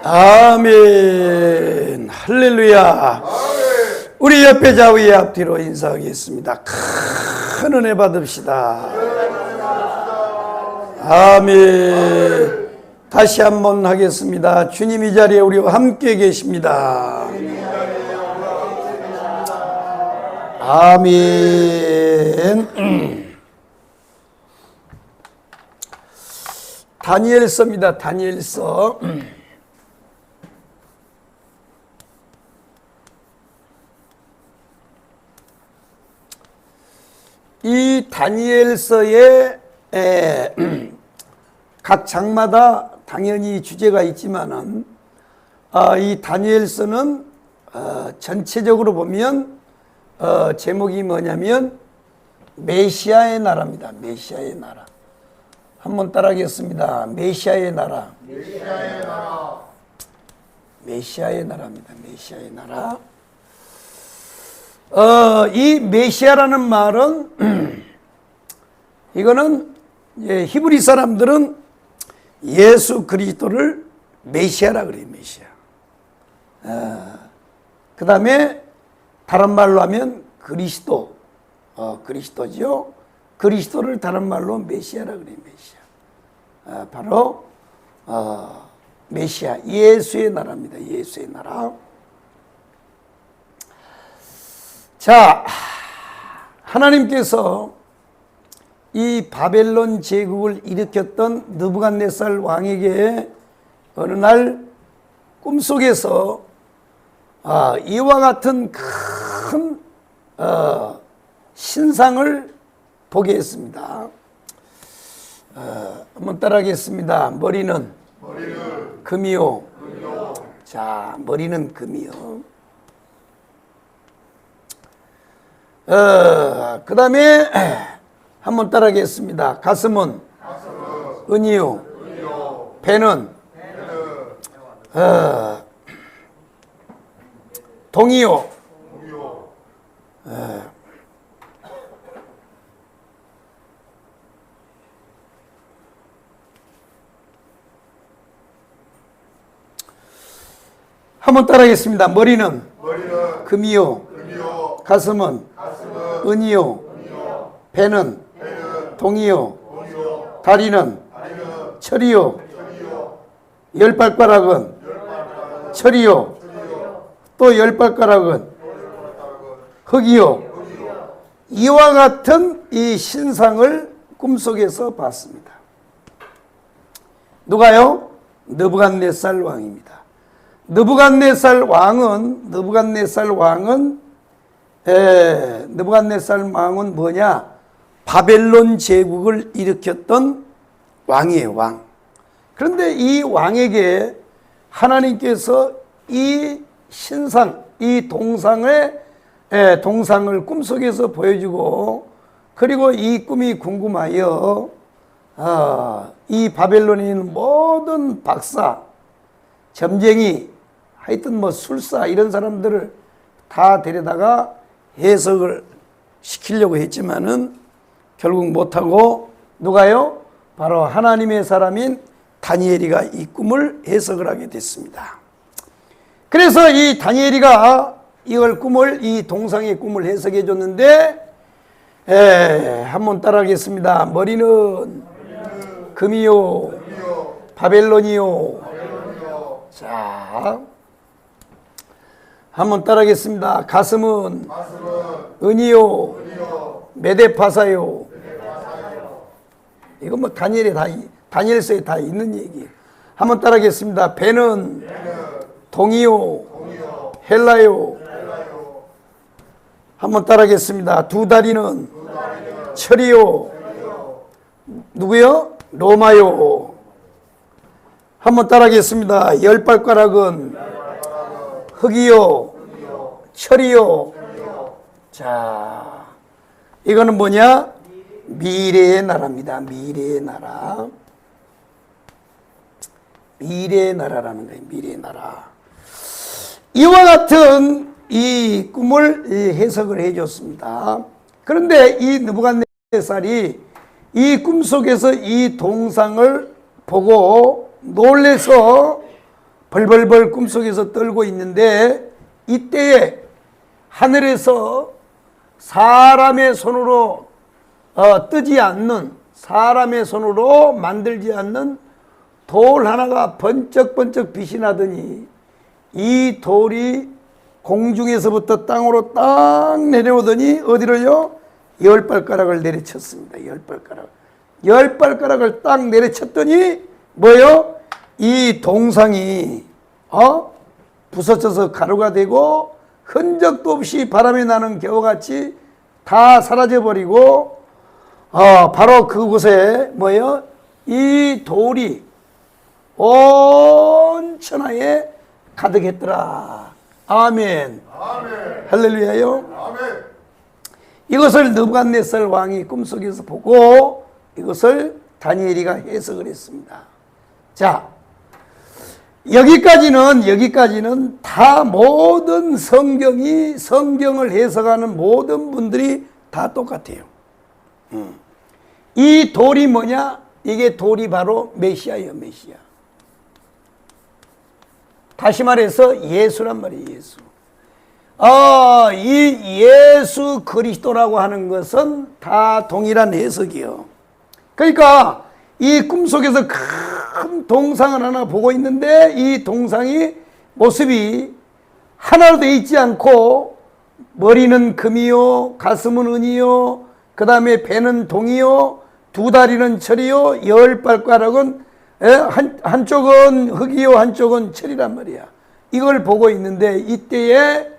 아멘. 할렐루야. 우리 옆에 좌우의 앞뒤로 인사하겠습니다. 큰 은혜 받읍시다. 아멘. 다시 한번 하겠습니다. 주님 이 자리에 우리와 함께 계십니다. 아멘. 다니엘서입니다. 다니엘서. 이 다니엘서에 각 장마다 당연히 주제가 있지만은 이 다니엘서는 전체적으로 보면 제목이 뭐냐면 메시아의 나라입니다. 메시아의 나라. 한번 따라하겠습니다. 메시아의 나라. 메시아의 나라. 메시아의 나라입니다. 메시아의 나라. 이 메시아라는 말은 이거는 히브리 사람들은 예수 그리스도를 메시아라 그래요. 메시아. 그 다음에 다른 말로 하면 그리스도. 그리스도죠. 그리스도를 다른 말로 메시아라 그래요. 메시아. 바로 메시아. 예수의 나라입니다. 예수의 나라. 자, 하나님께서 이 바벨론 제국을 일으켰던 느부갓네살 왕에게 어느 날 꿈속에서 이와 같은 큰 신상을 보게 했습니다. 한번 따라하겠습니다. 머리는 금이요. 자, 머리는 금이요. 그 다음에 한번 따라하겠습니다. 가슴은 은이요. 배는 동이요. 한번 따라하겠습니다. 머리는 금이요. 가슴은 은이요. 배는 동이요. 다리는 철이요. 열 발가락은 철이요. 또 열 발가락은 흙이요. 이와 같은 이 신상을 꿈속에서 봤습니다. 누가요? 느부갓네살 왕입니다. 느부갓네살 왕은 뭐냐? 바벨론 제국을 일으켰던 왕이에요. 왕. 그런데 이 왕에게 하나님께서 이 신상, 이 동상을 꿈속에서 보여주고, 그리고 이 꿈이 궁금하여 이 바벨론에 있는 모든 박사, 점쟁이, 하여튼 뭐 술사 이런 사람들을 다 데려다가 해석을 시키려고 했지만은 결국 못하고, 누가요? 바로 하나님의 사람인 다니엘이가 이 꿈을 해석을 하게 됐습니다. 그래서 이 다니엘이가 이 동상의 꿈을 해석해 줬는데, 한번 따라하겠습니다. 머리는 금이요. 바벨론이요. 자, 한번 따라하겠습니다. 가슴은 은이요. 메데파사요. 이거 뭐 다니엘서에 다 있는 얘기예요. 한번 따라하겠습니다. 배는 동이요. 헬라요. 한번 따라하겠습니다. 두 다리는 철이요. 누구요? 로마요. 한번 따라하겠습니다. 열 발가락은 흙이요. 철이요. 자, 이거는 뭐냐? 미래의 나라입니다. 미래의 나라. 미래의 나라라는 거예요. 미래의 나라. 이와 같은 이 꿈을 해석을 해줬습니다. 그런데 이 느부갓네살이 이 꿈속에서 이 동상을 보고 놀래서 벌벌벌 꿈속에서 떨고 있는데 이때에 하늘에서 사람의 손으로 뜨지 않는, 사람의 손으로 만들지 않는 돌 하나가 번쩍번쩍 빛이 나더니 이 돌이 공중에서부터 땅으로 딱 내려오더니 어디로요? 10발가락을 내려쳤습니다. 10발가락. 10발가락을 딱 내려쳤더니 뭐요? 이 동상이 부서져서 가루가 되고 흔적도 없이 바람에 나는 겨우같이 다 사라져버리고 바로 그곳에 뭐요? 이 돌이 온 천하에 가득했더라. 아멘. 아멘. 할렐루야요. 아멘. 이것을 느부갓네살 왕이 꿈속에서 보고 이것을 다니엘이가 해석을 했습니다. 자, 여기까지는 다 모든 성경을 해석하는 모든 분들이 다 똑같아요. 이 돌이 뭐냐? 이게 돌이 바로 메시아예요, 메시아. 다시 말해서 예수란 말이에요, 예수. 이 예수 그리스도라고 하는 것은 다 동일한 해석이요. 그러니까 이 꿈속에서 큰 동상을 하나 보고 있는데 이 동상이 모습이 하나로 되어 있지 않고 머리는 금이요, 가슴은 은이요, 그 다음에 배는 동이요, 두 다리는 철이요, 10발가락은 한쪽은 흙이요, 한쪽은 철이란 말이야. 이걸 보고 있는데 이때에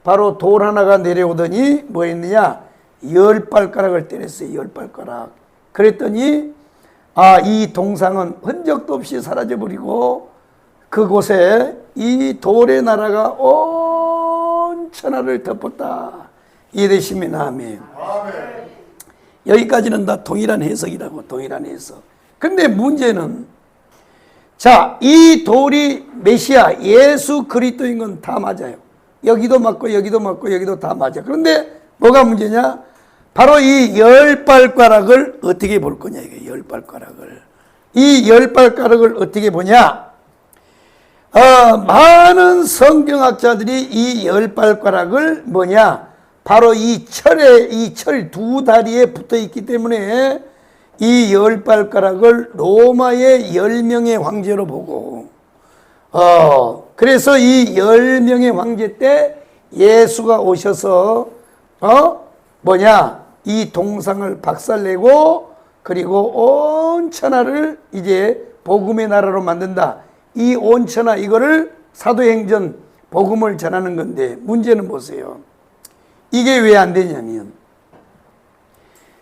바로 돌 하나가 내려오더니 뭐 했느냐? 10발가락을 때렸어요. 10발가락. 그랬더니 이 동상은 흔적도 없이 사라져버리고 그곳에 이 돌의 나라가 온 천하를 덮었다. 이해되시면 아멘. 아멘. 여기까지는 다 동일한 해석이라고, 동일한 해석. 근데 문제는 자, 이 돌이 메시아 예수 그리스도인 건 다 맞아요. 여기도 맞고 여기도 맞고 여기도 다 맞아. 그런데 뭐가 문제냐? 바로 이 10발가락을 어떻게 볼 거냐, 이게 10발가락을. 이 10발가락을 어떻게 보냐? 많은 성경학자들이 이 10발가락을 뭐냐? 바로 이 철 두 다리에 붙어 있기 때문에 이 10발가락을 로마의 10명의 황제로 보고, 그래서 이 10명의 황제 때 예수가 오셔서, 이 동상을 박살내고, 그리고 온 천하를 이제 복음의 나라로 만든다. 이 온 천하, 이거를 사도행전 복음을 전하는 건데, 문제는 보세요. 이게 왜 안 되냐면,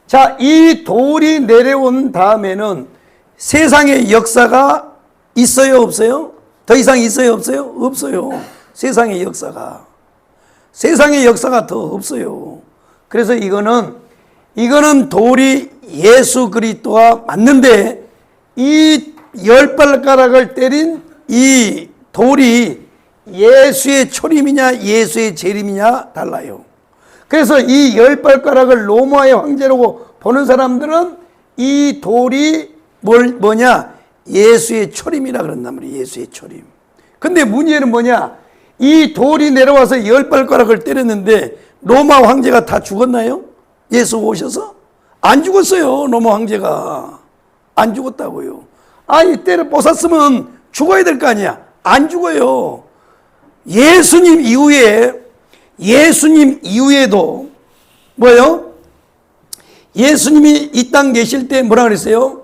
자, 이 돌이 내려온 다음에는 세상의 역사가 있어요, 없어요? 더 이상 있어요, 없어요? 없어요. 세상의 역사가 더 없어요. 그래서 이거는 돌이 예수 그리스도와 맞는데 이 10발가락을 때린 이 돌이 예수의 초림이냐 예수의 재림이냐 달라요. 그래서 이 10발가락을 로마의 황제라고 보는 사람들은 이 돌이 뭐냐? 예수의 초림이라 그런단 말이에요. 예수의 초림. 근데 문제는 뭐냐? 이 돌이 내려와서 10발가락을 때렸는데 로마 황제가 다 죽었나요? 예수 오셔서? 안 죽었어요. 로마 황제가. 안 죽었다고요. 때려 뽀았으면 죽어야 될 거 아니야. 안 죽어요. 예수님 이후에도 뭐예요? 예수님이 이 땅 계실 때 뭐라 그랬어요?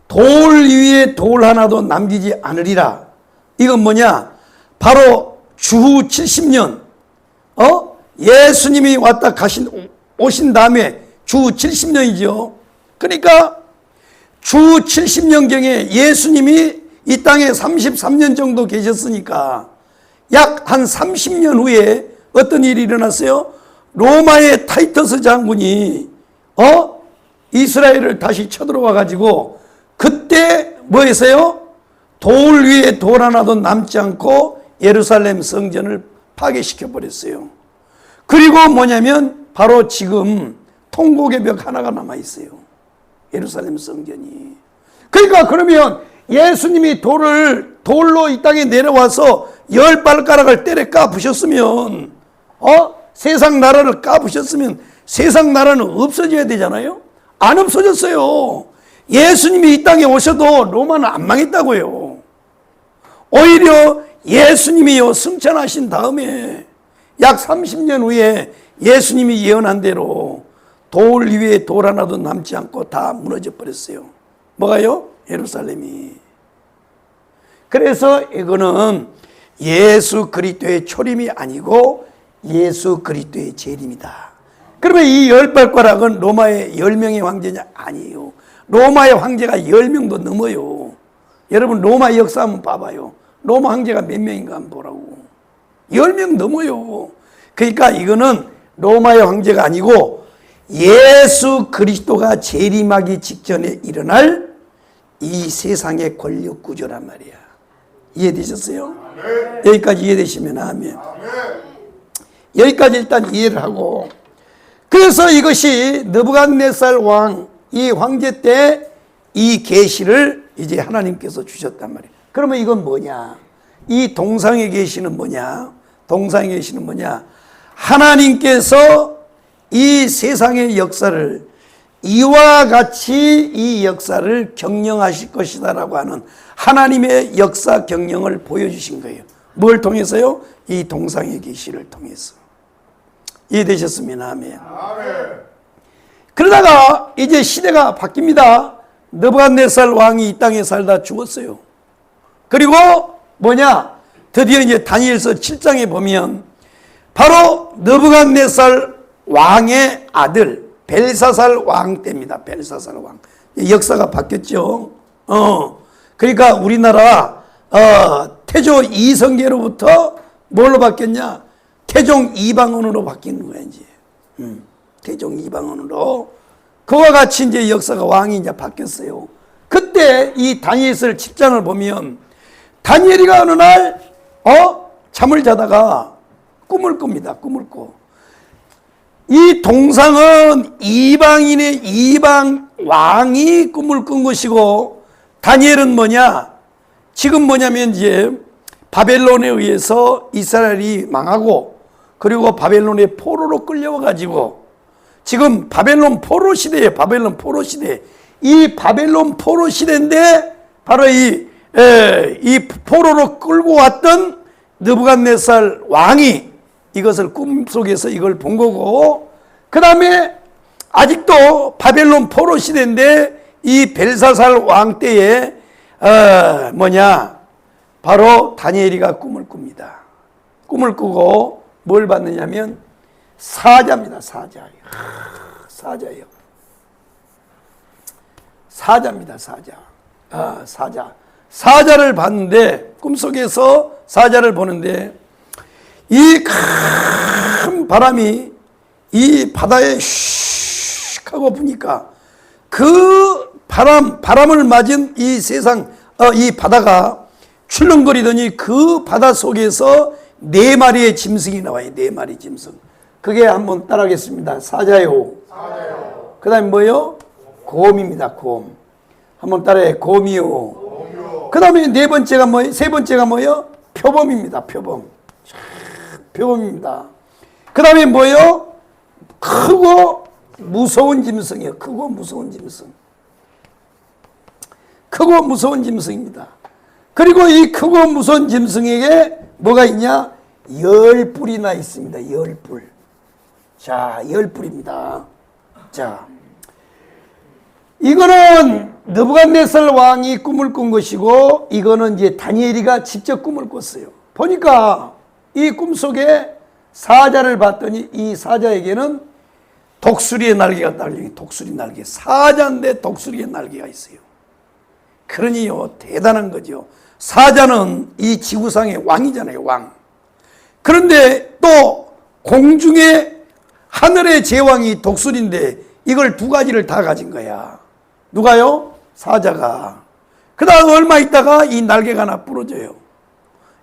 돌 위에 돌 하나도 남기지 않으리라. 이건 뭐냐? 바로 주후 70년 예수님이 왔다 오신 다음에 주후 70년이죠. 그러니까 주 70년경에 예수님이 이 땅에 33년 정도 계셨으니까 약 한 30년 후에 어떤 일이 일어났어요? 로마의 타이터스 장군이 이스라엘을 다시 쳐들어와 가지고 그때 뭐 했어요? 돌 위에 돌 하나도 남지 않고 예루살렘 성전을 파괴시켜 버렸어요. 그리고 뭐냐면 바로 지금 통곡의 벽 하나가 남아 있어요. 예루살렘 성전이. 그러니까 그러면 예수님이 돌로 이 땅에 내려와서 10발가락을 때려 까부셨으면, 세상 나라를 까부셨으면 세상 나라는 없어져야 되잖아요. 안 없어졌어요. 예수님이 이 땅에 오셔도 로마는 안 망했다고요. 오히려 예수님이요 승천하신 다음에 약 30년 후에 예수님이 예언한 대로 돌 위에 돌 하나도 남지 않고 다 무너져 버렸어요. 뭐가요? 예루살렘이. 그래서 이거는 예수 그리스도의 초림이 아니고 예수 그리스도의 재림이다. 그러면 이 10발가락은 로마의 10명의 황제냐? 아니에요. 로마의 황제가 10명도 넘어요. 여러분 로마 역사 한번 봐봐요. 로마 황제가 몇 명인가 한번 보라고. 10명 넘어요. 그러니까 이거는 로마의 황제가 아니고 예수 그리스도가 재림하기 직전에 일어날 이 세상의 권력 구조란 말이야. 이해되셨어요? 여기까지 이해되시면 아멘. 여기까지 일단 이해를 하고, 그래서 이것이 느부갓네살 왕, 이 황제 때 이 계시를 이제 하나님께서 주셨단 말이에요. 그러면 이건 뭐냐? 이 동상의 계시는 뭐냐? 동상의 계시는 뭐냐? 하나님께서 이 세상의 역사를 이와 같이 이 역사를 경영하실 것이다라고 하는 하나님의 역사 경영을 보여주신 거예요. 뭘 통해서요? 이 동상의 계시를 통해서. 이해되셨으면 아멘. 그러다가 이제 시대가 바뀝니다. 느부갓네살 왕이 이 땅에 살다 죽었어요. 그리고 뭐냐? 드디어 이제 다니엘서 7장에 보면 바로 느부갓네살 왕의 아들 벨사살 왕 때입니다. 벨사살 왕. 역사가 바뀌었죠. 그러니까 우리나라 태조 이성계로부터 뭘로 바뀌었냐? 태종 이방원으로 바뀌는 거야 이제. 태종 이방원으로. 그와 같이 이제 역사가 왕이 이제 바뀌었어요. 그때 이 다니엘서 7장을 보면 다니엘이가 어느 날 잠을 자다가 꿈을 꿉니다. 꿈을 꿔. 이 동상은 이방인의 이방 왕이 꿈을 꾼 것이고, 다니엘은 뭐냐? 지금 뭐냐면 이제 바벨론에 의해서 이스라엘이 망하고, 그리고 바벨론의 포로로 끌려와 가지고 지금 바벨론 포로 시대예요. 바벨론 포로 시대. 이 바벨론 포로 시대인데 바로 이 포로로 끌고 왔던 느부갓네살 왕이 이것을 꿈속에서 이걸 본 거고, 그 다음에 아직도 바벨론 포로 시대인데 이 벨사살 왕 때에 바로 다니엘이가 꿈을 꿉니다. 꿈을 꾸고 뭘 받느냐면 사자입니다. 사자예요. 사자입니다. 사자. 사자를 봤는데, 꿈속에서 사자를 보는데 이 큰 바람이 이 바다에 슉 하고 부니까 그 바람을 맞은 이 세상, 이 바다가 출렁거리더니 그 바다 속에서 4마리의 짐승이 나와요. 4마리 짐승. 그게 한번 따라하겠습니다. 사자요. 그 다음에 뭐요? 곰입니다. 곰. 한번 따라해. 곰이요. 그 다음에 네 번째가 뭐예요? 세 번째가 뭐예요? 표범입니다. 표범입니다. 그 다음에 뭐예요? 크고 무서운 짐승이에요. 크고 무서운 짐승입니다. 그리고 이 크고 무서운 짐승에게 뭐가 있냐? 10뿔이나 있습니다. 10뿔. 자, 10뿔입니다. 자, 이거는 느부갓네살 왕이 꿈을 꾼 것이고, 이거는 이제 다니엘이가 직접 꿈을 꿨어요. 보니까 이 꿈속에 사자를 봤더니 이 사자에게는 독수리의 날개가 달려. 독수리 날개. 사자인데 독수리의 날개가 있어요. 그러니요, 대단한 거죠. 사자는 이 지구상의 왕이잖아요. 왕. 그런데 또 공중의 하늘의 제왕이 독수리인데 이걸 두 가지를 다 가진 거야. 누가요? 사자가. 그 다음 얼마 있다가 이 날개가 하나 부러져요.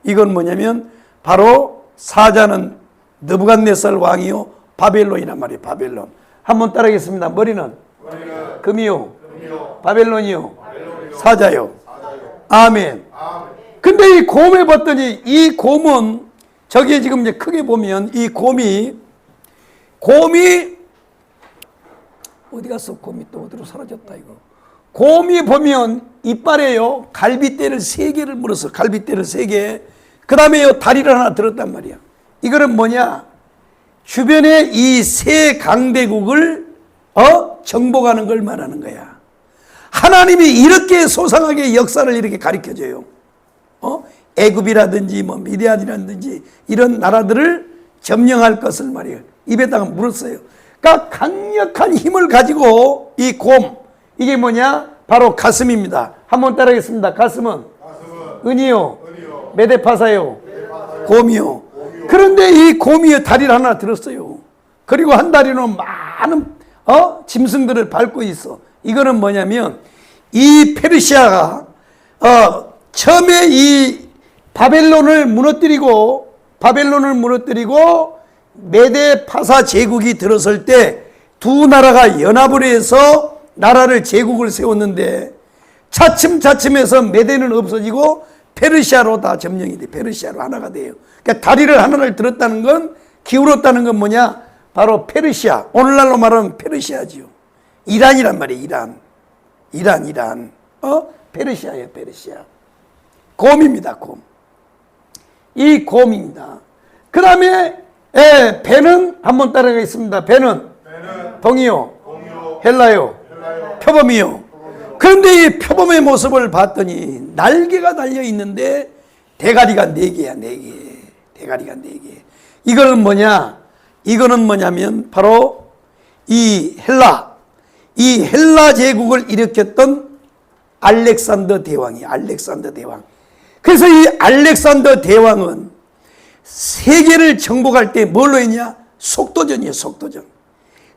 이건 뭐냐면 바로 사자는 느부갓네살 왕이요, 바벨론이란 말이에요. 바벨론. 한번 따라하겠습니다. 머리는 금이요, 바벨론이요, 사자요. 아멘. 근데 이 곰에 봤더니 이 곰은 저기에 지금 이제 크게 보면 이 곰이 어디 갔어? 곰이 또 어디로 사라졌다 이거. 곰이 보면 이빨에요 갈빗대를 3개를 물었어. 갈빗대를 3개. 그 다음에 다리를 하나 들었단 말이야. 이거는 뭐냐? 주변에 이 세 강대국을 정복하는 걸 말하는 거야. 하나님이 이렇게 소상하게 역사를 이렇게 가르쳐줘요. 애굽이라든지 뭐 미디안이라든지 이런 나라들을 점령할 것을 말이에요. 입에다가 물었어요. 그러니까 강력한 힘을 가지고 이 곰, 이게 뭐냐? 바로 가슴입니다. 한번 따라하겠습니다. 가슴은 은이요, 메데파사요, 곰이요. 그런데 이 곰이 다리를 하나 들었어요. 그리고 한 다리는 많은 짐승들을 밟고 있어. 이거는 뭐냐면 이 페르시아가 처음에 이 바벨론을 무너뜨리고 메데 파사 제국이 들어설 때 두 나라가 연합을 해서 나라를 제국을 세웠는데 차츰차츰해서 메데는 없어지고 페르시아로 다 점령이 돼. 페르시아로 하나가 돼요. 그러니까 다리를 하나를 들었다는 건, 기울었다는 건 뭐냐? 바로 페르시아. 오늘날로 말하면 페르시아지요. 이란이란 말이에요. 이란. 페르시아예요, 페르시아. 곰입니다, 곰. 이 곰입니다. 그 다음에 배는 한번 따라가겠습니다. 배는 동이요, 헬라요, 표범이요. 그런데 이 표범의 모습을 봤더니 날개가 달려 있는데 대가리가 4개야, 4개. 대가리가 4개. 이거는 뭐냐? 이거는 뭐냐면 바로 이 헬라 제국을 일으켰던 알렉산더 대왕이에요. 알렉산더 대왕. 그래서 이 알렉산더 대왕은 세계를 정복할 때 뭘로 했냐? 속도전이에요, 속도전.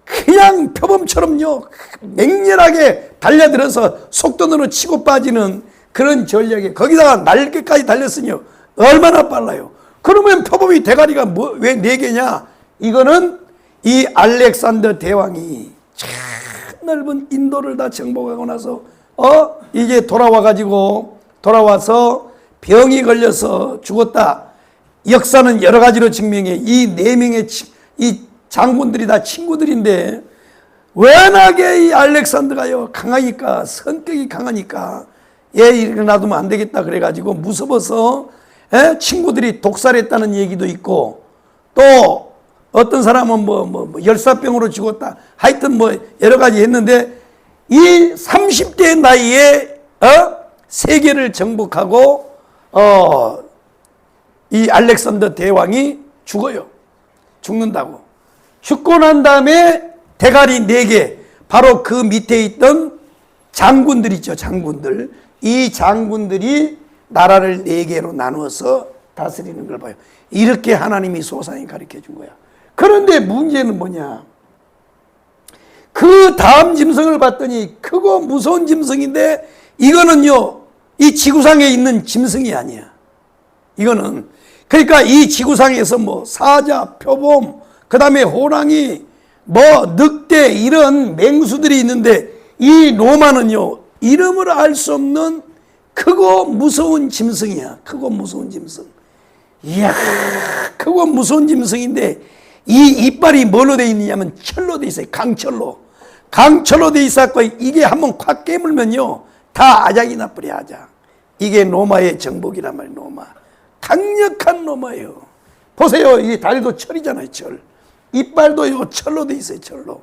그냥 표범처럼요, 맹렬하게 달려들어서 속도으로 치고 빠지는 그런 전략에, 거기다가 날개까지 달렸으니 얼마나 빨라요. 그러면 표범이 대가리가 왜 4개냐? 이거는 이 알렉산더 대왕이 참 넓은 인도를 다 정복하고 나서 이제 돌아와서 병이 걸려서 죽었다. 역사는 여러 가지로 증명해. 이 4명의 이 장군들이 다 친구들인데 워낙에 이 알렉산더가요 강하니까, 성격이 강하니까 얘 이렇게 놔두면 안 되겠다 그래가지고 무서워서 친구들이 독살했다는 얘기도 있고, 또 어떤 사람은 뭐 열사병으로 죽었다. 하여튼 뭐 여러 가지 했는데 이 30대 나이에 세계를 정복하고 이 알렉산더 대왕이 죽는다고. 죽고 난 다음에 대가리 4개, 바로 그 밑에 있던 장군들 있죠, 장군들. 이 장군들이 나라를 4개로 나누어서 다스리는 걸 봐요. 이렇게 하나님이 소상히 가르쳐 준 거야. 그런데 문제는 뭐냐? 그 다음 짐승을 봤더니 크고 무서운 짐승인데, 이거는요 이 지구상에 있는 짐승이 아니야. 이거는 그러니까 이 지구상에서 뭐 사자, 표범, 그 다음에 호랑이, 뭐 늑대, 이런 맹수들이 있는데 이 로마는요 이름을 알 수 없는 크고 무서운 짐승이야. 크고 무서운 짐승. 이야, 크고 무서운 짐승인데 이 이빨이 뭘로 돼 있느냐면 철로 돼 있어요. 강철로 돼 있었고, 이게 한번 콱 깨물면요 다 아작이 나버려. 아작. 이게 로마의 정복이란 말이에요. 로마. 강력한 로마예요. 보세요, 이 다리도 철이잖아요. 철. 이빨도 철로 돼 있어요. 철로.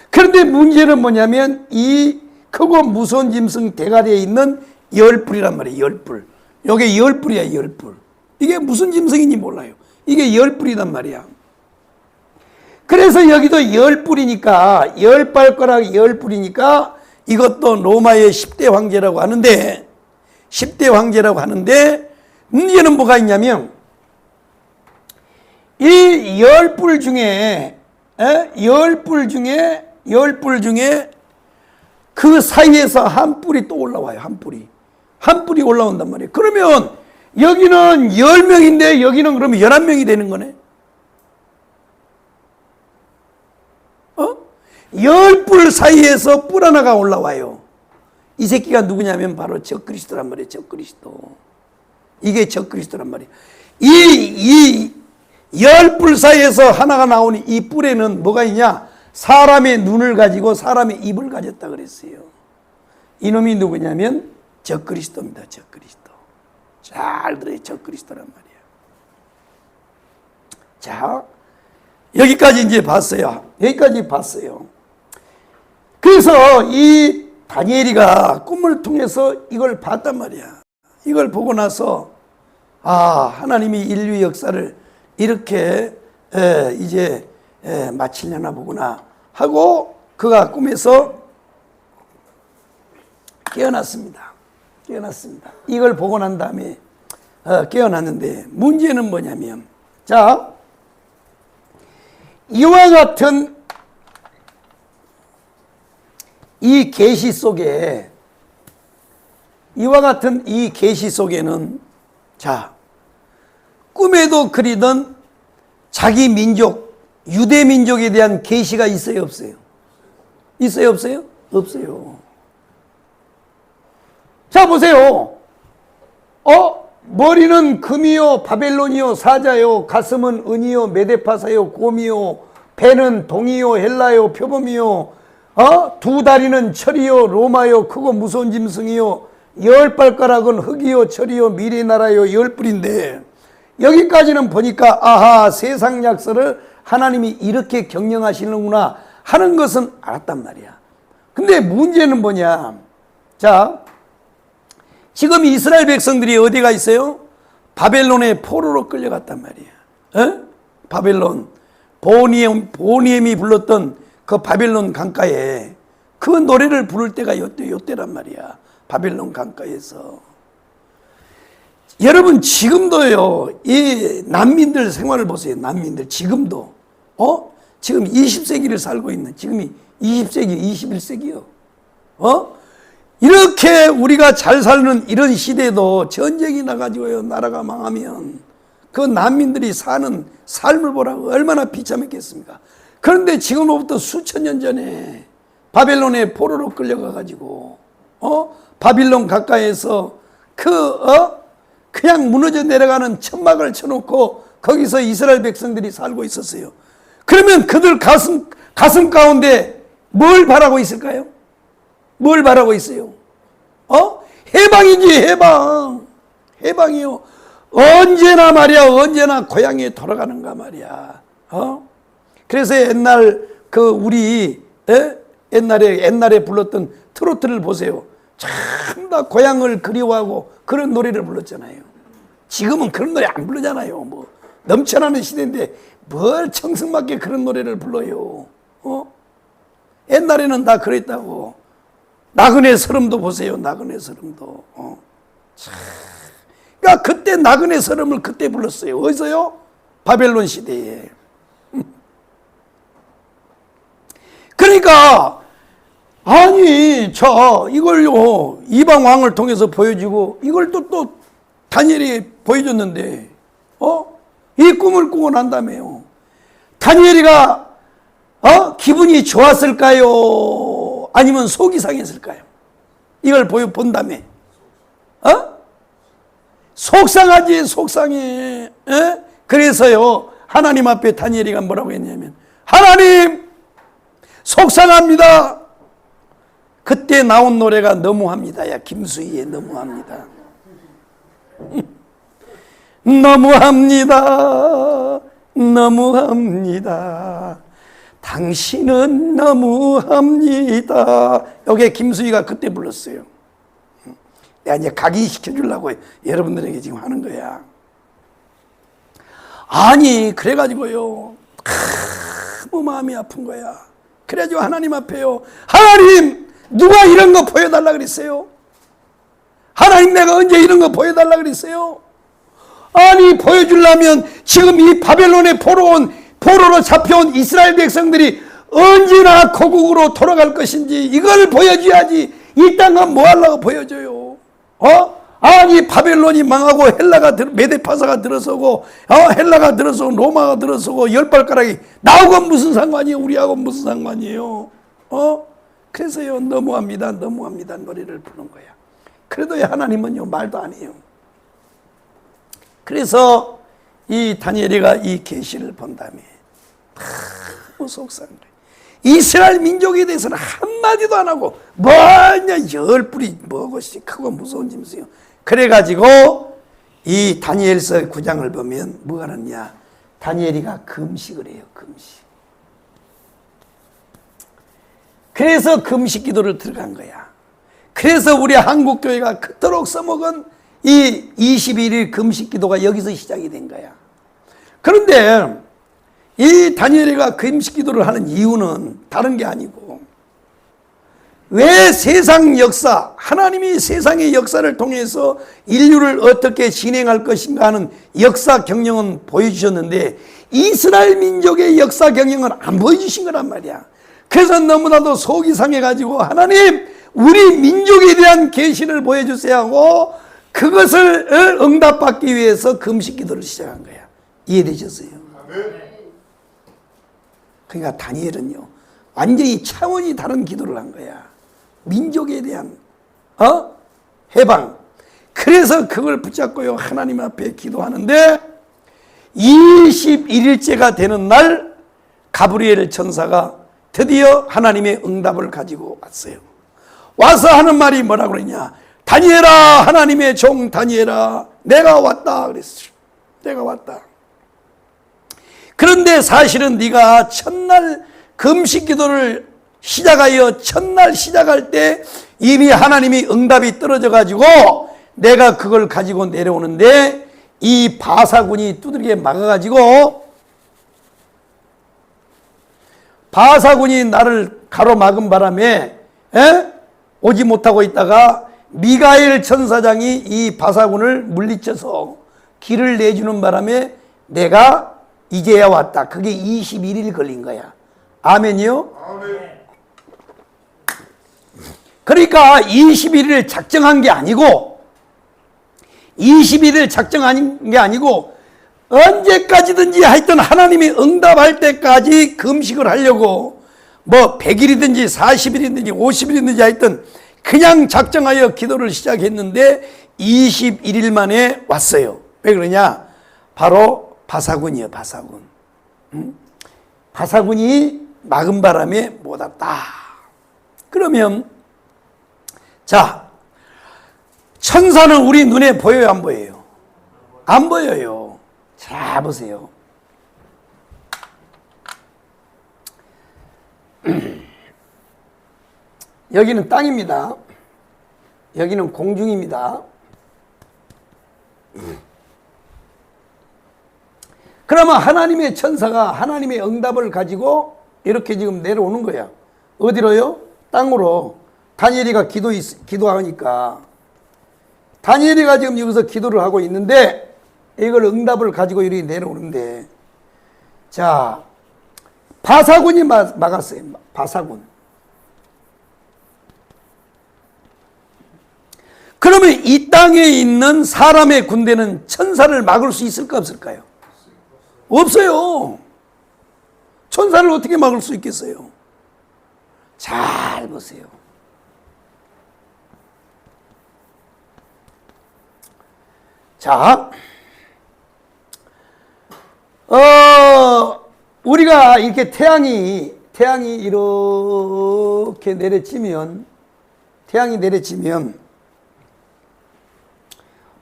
그런데 문제는 뭐냐면 이 크고 무서운 짐승 대가리에 있는 열뿔이란 말이에요. 열뿔. 이게 열뿔이야. 열뿔. 이게 무슨 짐승인지 몰라요. 이게 열뿔이란 말이야. 그래서 여기도 열뿔이니까, 10발가락 열뿔이니까 이것도 로마의 10대 황제라고 하는데, 10대 황제라고 하는데, 문제는 뭐가 있냐면 이 10뿔 중에 10뿔 중에 그 사이에서 한 뿔이 또 올라와요. 한 뿔이 올라온단 말이에요. 그러면 여기는 10명인데 여기는 그러면 11명이 되는 거네. 10뿔 사이에서 뿔 하나가 올라와요. 이 새끼가 누구냐면 바로 적그리스도란 말이에요. 적그리스도. 이게 적그리스도란 말이에요. 이 열 뿔 사이에서 하나가 나오니 이 뿔에는 뭐가 있냐? 사람의 눈을 가지고 사람의 입을 가졌다 그랬어요. 이놈이 누구냐면 적그리스도입니다. 적그리스도. 잘 들어요. 적그리스도란 말이에요. 자, 여기까지 이제 봤어요. 여기까지 봤어요. 그래서 이 다니엘이가 꿈을 통해서 이걸 봤단 말이야. 이걸 보고 나서 하나님이 인류 역사를 이렇게 이제 마치려나 보구나 하고 그가 꿈에서 깨어났습니다. 깨어났습니다. 이걸 보고 난 다음에 깨어났는데 문제는 뭐냐면, 자, 이와 같은 이 계시 속에, 이와 같은 이 계시 속에는, 자, 꿈에도 그리던 자기 민족, 유대 민족에 대한 계시가 있어요, 없어요? 있어요, 없어요? 없어요. 자, 보세요. 머리는 금이요, 바벨론이요, 사자요, 가슴은 은이요, 메데파사요, 곰이요, 배는 동이요, 헬라요, 표범이요, 두 다리는 철이요, 로마요, 크고 무서운 짐승이요, 열 발가락은 흙이요, 철이요, 미래 나라요, 열 뿔인데, 여기까지는 보니까 아하, 세상 약설을 하나님이 이렇게 경영하시는구나 하는 것은 알았단 말이야. 근데 문제는 뭐냐? 자, 지금 이스라엘 백성들이 어디가 있어요? 바벨론의 포로로 끌려갔단 말이야. 바벨론, 보니엠이 불렀던 그 바벨론 강가에 그 노래를 부를 때가 요때란 말이야. 바벨론 강가에서. 여러분, 지금도요, 이 난민들 생활을 보세요. 난민들 지금도 지금 20세기를 살고 있는, 지금이 20세기 21세기요. 이렇게 우리가 잘 사는 이런 시대도 전쟁이 나가지고요, 나라가 망하면 그 난민들이 사는 삶을 보라고 얼마나 비참했겠습니까? 그런데 지금로부터 수천 년 전에 바벨론의 포로로 끌려가가지고 바빌론 가까이에서 그냥 무너져 내려가는 천막을 쳐놓고 거기서 이스라엘 백성들이 살고 있었어요. 그러면 그들 가슴 가운데 뭘 바라고 있을까요? 뭘 바라고 있어요? 해방이지, 해방. 해방이요. 언제나 말이야, 언제나 고향에 돌아가는가 말이야. 그래서 옛날 우리 옛날에 불렀던 트로트를 보세요. 참 다 고향을 그리워하고 그런 노래를 불렀잖아요. 지금은 그런 노래 안 부르잖아요. 뭐 넘쳐나는 시대인데 뭘 청승맞게 그런 노래를 불러요. 옛날에는 다 그랬다고. 나그네 서름도 보세요. 나그네 서름도. 그러니까 그때 나그네 서름을 그때 불렀어요. 어디서요? 바벨론 시대에. 그러니까 아니, 이걸요, 이방 왕을 통해서 보여주고, 이걸 또 다니엘이 보여줬는데, 이 꿈을 꾸고 난 다음에요. 다니엘이가, 기분이 좋았을까요? 아니면 속이 상했을까요? 이걸 본 다음에. 속상하지, 속상해. 그래서요, 하나님 앞에 다니엘이가 뭐라고 했냐면, 하나님, 속상합니다. 그때 나온 노래가 너무합니다. 야, 김수희의 너무합니다. 너무합니다. 너무합니다. 당신은 너무합니다. 여기에 김수희가 그때 불렀어요. 내가 이제 각인시켜주려고 여러분들에게 지금 하는 거야. 아니, 그래가지고요, 너무 마음이 아픈 거야. 그래가지고 하나님 앞에요, 하나님, 누가 이런 거 보여달라 그랬어요? 하나님, 내가 언제 이런 거 보여달라 그랬어요? 아니, 보여주려면 지금 이 바벨론의 포로로 잡혀온 이스라엘 백성들이 언제나 고국으로 돌아갈 것인지 이걸 보여줘야지. 이 땅은 뭐 하려고 보여줘요? 아니, 바벨론이 망하고 메데파사가 들어서고 헬라가 들어서고 로마가 들어서고 열 발가락이 나하고 무슨 상관이에요? 우리하고 무슨 상관이에요? 그래서요, 너무합니다, 너무합니다 노래를 부르는 거야. 그래도 하나님은요, 말도 안 해요. 그래서 이 다니엘이가 이 계시를 본 다음에 너무 속상해. 이스라엘 민족에 대해서는 한마디도 안 하고 뭐냐, 열 뿌리 뭐고 크고 무서운 짐승이요. 그래가지고 이 다니엘서 9장을 보면 뭐가 하느냐, 다니엘이가 금식을 해요. 금식. 그래서 금식 기도를 들어간 거야. 그래서 우리 한국교회가 그토록 써먹은 이 21일 금식 기도가 여기서 시작이 된 거야. 그런데 이 다니엘이가 금식 기도를 하는 이유는 다른 게 아니고, 왜 세상 역사, 하나님이 세상의 역사를 통해서 인류를 어떻게 진행할 것인가 하는 역사 경영은 보여주셨는데 이스라엘 민족의 역사 경영은 안 보여주신 거란 말이야. 그래서 너무나도 속이 상해가지고 하나님, 우리 민족에 대한 계시를 보여주세요 하고 그것을 응답받기 위해서 금식 기도를 시작한 거야. 이해되셨어요? 그러니까 다니엘은요, 완전히 차원이 다른 기도를 한 거야. 민족에 대한 해방. 그래서 그걸 붙잡고요, 하나님 앞에 기도하는데 21일째가 되는 날 가브리엘 천사가 드디어 하나님의 응답을 가지고 왔어요. 와서 하는 말이 뭐라고 그러냐, 다니엘아, 하나님의 종 다니엘아, 내가 왔다 그랬어요. 내가 왔다. 그런데 사실은 네가 첫날 금식 기도를 시작하여 첫날 시작할 때 이미 하나님이 응답이 떨어져 가지고 내가 그걸 가지고 내려오는데 이 바사군이 두들겨 막아 가지고, 바사군이 나를 가로막은 바람에 오지 못하고 있다가 미가엘 천사장이 이 바사군을 물리쳐서 길을 내주는 바람에 내가 이제야 왔다. 그게 21일 걸린 거야. 아멘이요? 아멘. 그러니까 21일을 작정한 게 아니고, 21일 작정한 게 아니고 언제까지든지 하여튼 하나님이 응답할 때까지 금식을 하려고 뭐 100일이든지 40일이든지 50일이든지 하여튼 그냥 작정하여 기도를 시작했는데 21일 만에 왔어요. 왜 그러냐? 바로 바사군이에요. 바사군. 바사군이 막은 바람에 못 왔다. 그러면 자, 천사는 우리 눈에 보여요, 안 보여요? 안 보여요. 자, 보세요. 여기는 땅입니다. 여기는 공중입니다. 그러면 하나님의 천사가 하나님의 응답을 가지고 이렇게 지금 내려오는 거야. 어디로요? 땅으로. 다니엘이가 기도하니까. 다니엘이가 지금 여기서 기도를 하고 있는데 이걸 응답을 가지고 이렇게 내려오는데, 자, 바사군이 막았어요. 바사군. 그러면 이 땅에 있는 사람의 군대는 천사를 막을 수 있을까 없을까요? 없어요. 천사를 어떻게 막을 수 있겠어요? 잘 보세요. 자, 우리가 이렇게 태양이 이렇게 내려지면, 태양이 내려지면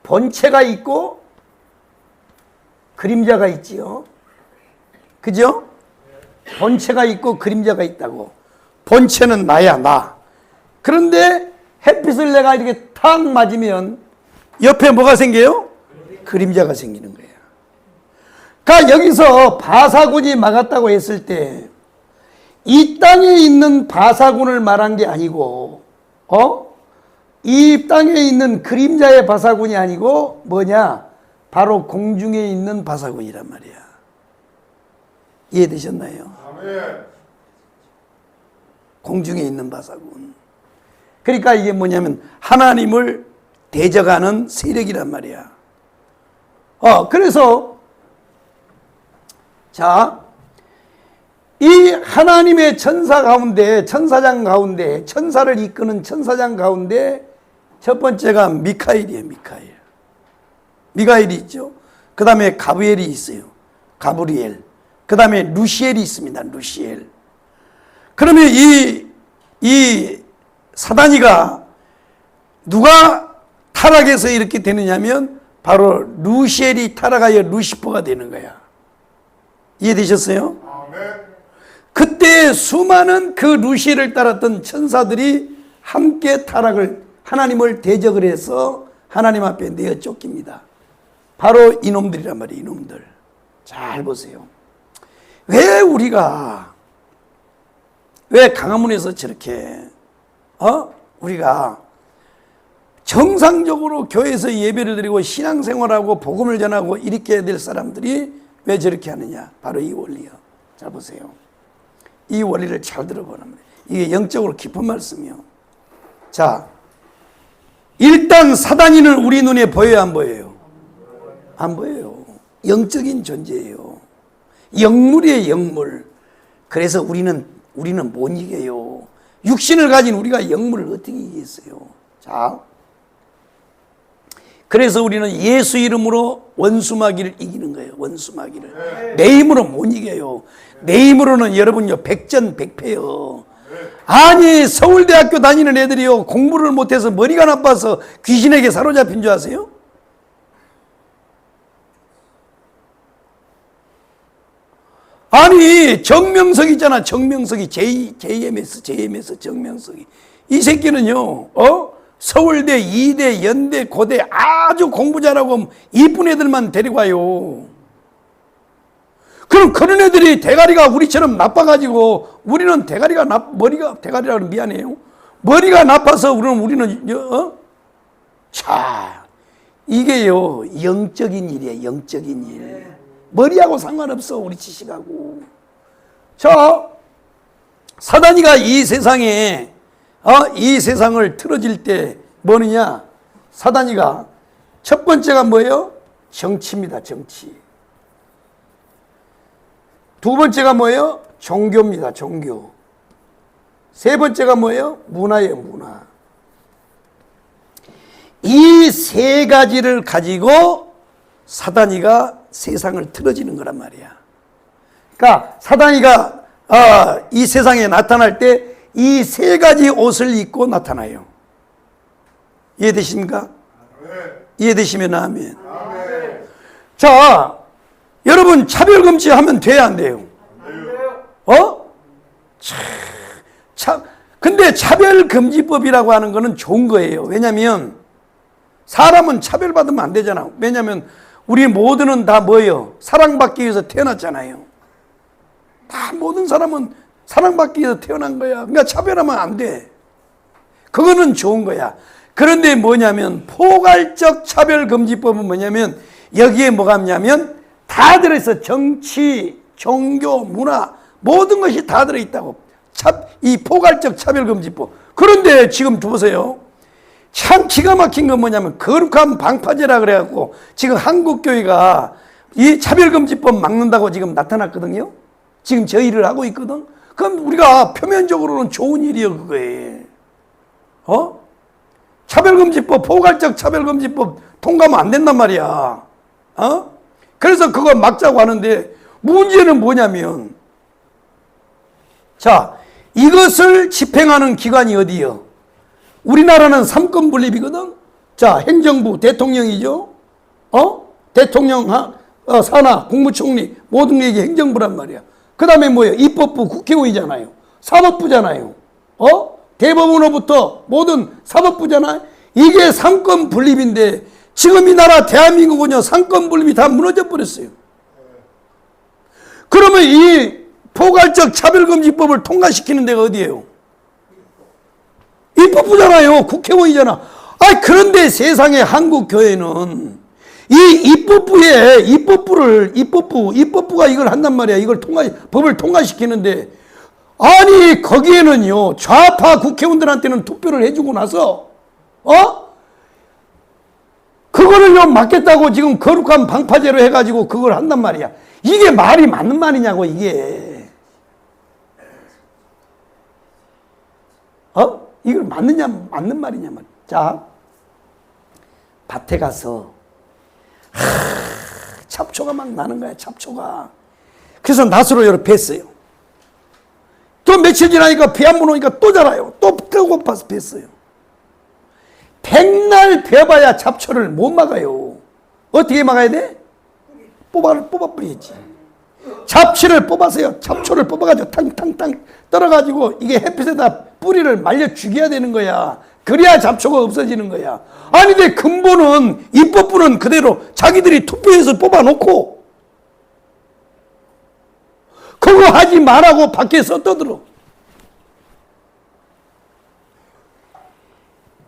본체가 있고 그림자가 있지요. 그죠? 본체가 있고 그림자가 있다고. 본체는 나야, 나. 그런데 햇빛을 내가 이렇게 탁 맞으면 옆에 뭐가 생겨요? 그림자가 생기는 거예요. 그러니까 여기서 바사군이 막았다고 했을 때 이 땅에 있는 바사군을 말한 게 아니고, 이 땅에 있는 그림자의 바사군이 아니고 뭐냐? 바로 공중에 있는 바사군이란 말이야. 이해되셨나요? 아멘. 공중에 있는 바사군. 그러니까 이게 뭐냐면 하나님을 대적하는 세력이란 말이야. 그래서 자, 이 하나님의 천사 가운데, 천사장 가운데, 천사를 이끄는 천사장 가운데 첫 번째가 미카엘이에요. 미카엘이 있죠. 그 다음에 가브리엘이 있어요. 가브리엘. 그 다음에 루시엘이 있습니다. 루시엘. 그러면 이 사단이가 누가 타락해서 이렇게 되느냐면 바로 루시엘이 타락하여 루시퍼가 되는 거야. 이해되셨어요? 그때 수많은 그 루시엘을 따랐던 천사들이 함께 타락을, 하나님을 대적을 해서 하나님 앞에 내어 쫓깁니다. 바로 이놈들이란 말이에요. 이놈들. 잘 보세요. 왜 우리가, 왜 강화문에서 저렇게 우리가 정상적으로 교회에서 예배를 드리고 신앙생활하고 복음을 전하고 이렇게 해야 될 사람들이 왜 저렇게 하느냐? 바로 이 원리요. 잘 보세요. 이 원리를 잘 들어보란 말이에요. 이게 영적으로 깊은 말씀이요. 자, 일단 사단이는 우리 눈에 보여요, 안 보여요? 안 보여요. 영적인 존재예요. 영물이에요, 영물. 그래서 우리는 못 이겨요. 육신을 가진 우리가 영물을 어떻게 이기겠어요? 자, 그래서 우리는 예수 이름으로 원수마귀를 이기는 거예요. 원수마귀를. 내 힘으로 못 이겨요. 내 힘으로는 여러분요, 백전백패요. 아니, 서울대학교 다니는 애들이요, 공부를 못해서 머리가 나빠서 귀신에게 사로잡힌 줄 아세요? 아니, 정명석 있잖아. 정명석이 JMS 정명석이. 이 새끼는요, 서울대, 이대, 연대, 고대 아주 공부 잘하고 이쁜 애들만 데리고 와요. 그럼 그런 애들이 대가리가 우리처럼 나빠가지고, 우리는 대가리라고 미안해요. 머리가 나빠서 우리는 자, 이게요, 영적인 일이에요. 영적인 일. 머리하고 상관없어, 우리 지식하고. 자, 사단이가 이 세상에 이 세상을 틀어질 때 뭐느냐? 사단이가 첫 번째가 뭐예요? 정치입니다. 정치. 두 번째가 뭐예요? 종교입니다. 종교. 세 번째가 뭐예요? 문화예요. 문화. 이 세 가지를 가지고 사단이가 세상을 틀어지는 거란 말이야. 그러니까 사단이가 이 세상에 나타날 때 이 세 가지 옷을 입고 나타나요. 이해되십니까? 이해되시면 아멘. 자, 여러분 차별금지 하면 돼야 안 돼요? 근데 차별금지법이라고 하는 거는 좋은 거예요. 왜냐하면 사람은 차별받으면 안 되잖아. 왜냐하면 우리 모두는 다 뭐예요? 사랑받기 위해서 태어났잖아요. 다 모든 사람은 사랑받기 위해서 태어난 거야. 그러니까 차별하면 안 돼. 그거는 좋은 거야. 그런데 뭐냐면 포괄적 차별금지법은 뭐냐면 여기에 뭐가 있냐면 다 들어있어. 정치, 종교, 문화 모든 것이 다 들어있다고. 이 포괄적 차별금지법. 그런데 지금 보세요. 참 기가 막힌 건 뭐냐면 거룩한 방파제라 그래갖고 지금 한국교회가 이 차별금지법 막는다고 지금 나타났거든요. 지금 저 일을 하고 있거든. 그럼 우리가 표면적으로는 좋은 일이요, 그거에. 차별금지법, 포괄적 차별금지법 통과하면 안 된단 말이야. 그래서 그거 막자고 하는데 문제는 뭐냐면, 자, 이것을 집행하는 기관이 어디요? 우리나라는 삼권 분립이거든. 자, 행정부, 대통령이죠. 대통령, 산하, 국무총리 모든 게 행정부란 말이야. 그 다음에 뭐예요? 입법부, 국회의잖아요. 사법부잖아요. 대법원으로부터 모든 사법부잖아요. 이게 삼권 분립인데 지금 이 나라 대한민국은요, 삼권 분립이 다 무너져 버렸어요. 그러면 이 포괄적 차별금지법을 통과시키는 데가 어디예요? 입법부잖아요. 국회의잖아. 그런데 세상에 한국 교회는 이 입법부가 이걸 한단 말이야. 이걸 법을 통과시키는데, 아니, 거기에는요, 좌파 국회의원들한테는 투표를 해주고 나서, 그거를요, 막겠다고 지금 거룩한 방파제로 해가지고 그걸 한단 말이야. 이게 말이 맞는 말이냐고, 이게. 이걸 맞는 말이냐 말이야. 자, 밭에 가서 잡초가 막 나는 거야. 잡초가. 그래서 낫으로 여러 뱄어요. 또 며칠 지나니까 비 한 번 오니까 또 자라요. 또 고파서 뱄어요. 백날 베어봐야 잡초를 못 막아요. 어떻게 막아야 돼? 뽑아버리지. 잡초를 뽑아서요. 잡초를 뽑아가지고 탕탕탕 떨어가지고 이게 햇빛에다 뿌리를 말려 죽여야 되는 거야. 그래야 잡초가 없어지는 거야. 아니 근데 근본은 입법부는 그대로 자기들이 투표해서 뽑아놓고 그거 하지 말라고 밖에서 떠들어.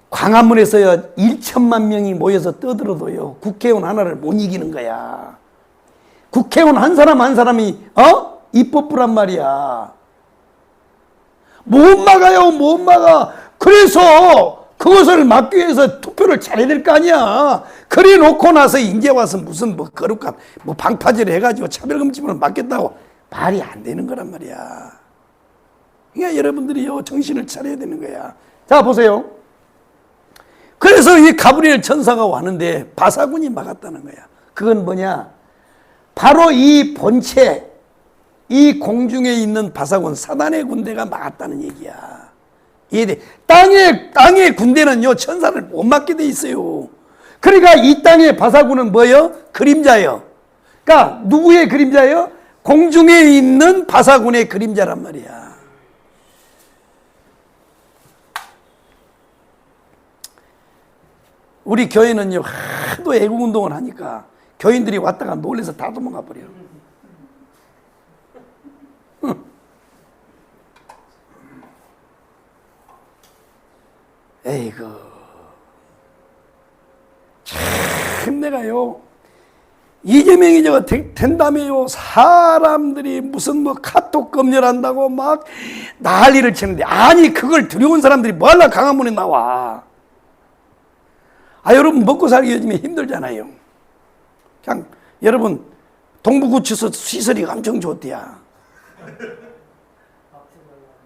광화문에서요 1천만 명이 모여서 떠들어도요 국회의원 하나를 못 이기는 거야. 국회의원 한 사람 한 사람이 입법부란 말이야. 못 막아요. 못 막아. 그래서 그것을 막기 위해서 투표를 잘해야 될 거 아니야. 그래 놓고 나서 이제 와서 무슨 거룩한 방파제를 해가지고 차별금지문을 막겠다고 말이 안 되는 거란 말이야. 그러니까 여러분들이요 정신을 차려야 되는 거야. 자 보세요. 그래서 이 가브리엘 천사가 왔는데 바사군이 막았다는 거야. 그건 뭐냐? 바로 이 본체, 이 공중에 있는 바사군 사단의 군대가 막았다는 얘기야. 이해돼? 땅의 군대는요 천사를 못 막게 돼 있어요. 그러니까 이 땅의 바사군은 뭐예요? 그림자예요. 그러니까 누구의 그림자예요? 공중에 있는 바사군의 그림자란 말이야. 우리 교회는요 하도 애국운동을 하니까 교인들이 왔다가 놀래서 다 도망가 버려. 에이구 참 내가요 이재명이 저거 된다며요. 사람들이 무슨 카톡 검열한다고 막 난리를 치는데 아니 그걸 두려운 사람들이 뭐하려 강화문에 나와. 여러분 먹고 살기 요즘에 힘들잖아요. 그냥 여러분 동부구치소 시설이 엄청 좋대야.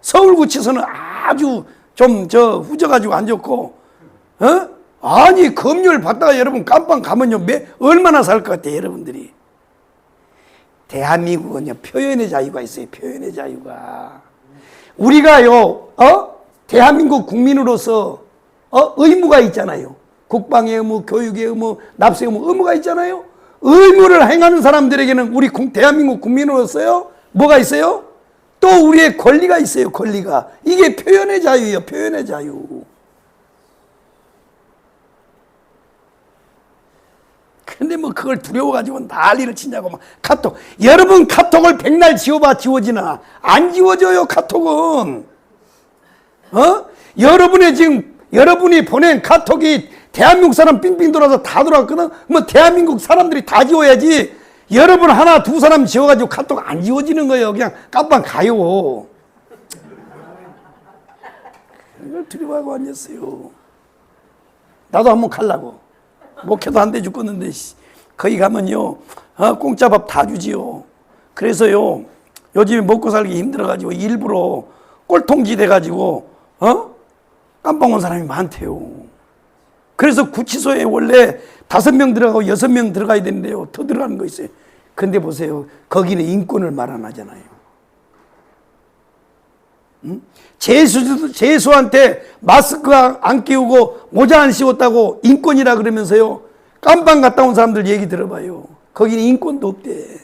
서울구치소는 아주 좀 후져가지고 안 좋고 아니 검열 받다가 여러분 깜빵 가면요 얼마나 살 것 같아요 여러분들이. 대한민국은요 표현의 자유가 있어요. 표현의 자유가. 우리가요 대한민국 국민으로서 의무가 있잖아요. 국방의 의무, 교육의 의무, 납세의 의무가 있잖아요. 의무를 행하는 사람들에게는 우리 대한민국 국민으로서요 뭐가 있어요? 또 우리의 권리가 있어요. 권리가. 이게 표현의 자유예요. 표현의 자유. 근데 그걸 두려워가지고 난리를 치냐고 카톡. 여러분 카톡을 백날 지워봐 지워지나? 안 지워져요 카톡은. 여러분이 보낸 카톡이 대한민국 사람 빙빙 돌아서 다 돌아왔거든. 대한민국 사람들이 다 지워야지. 여러분 하나 두 사람 지워가지고 카톡 안 지워지는 거예요. 그냥 깜빵 가요. 이걸 두려워하고 앉았어요. 나도 한번 가려고. 목회도 안 돼 죽겠는데 거기 가면요 공짜 밥 다 주지요. 그래서요 요즘에 먹고 살기 힘들어가지고 일부러 꼴통지 돼가지고 깜빵 온 사람이 많대요. 그래서 구치소에 원래 5명 들어가고 6명 들어가야 되는데요 더 들어가는 거 있어요. 근데 보세요 거기는 인권을 말 안 하잖아요. 재수한테 마스크 안 끼우고 모자 안 씌웠다고 인권이라 그러면서요 깜빵 갔다 온 사람들 얘기 들어봐요. 거기는 인권도 없대.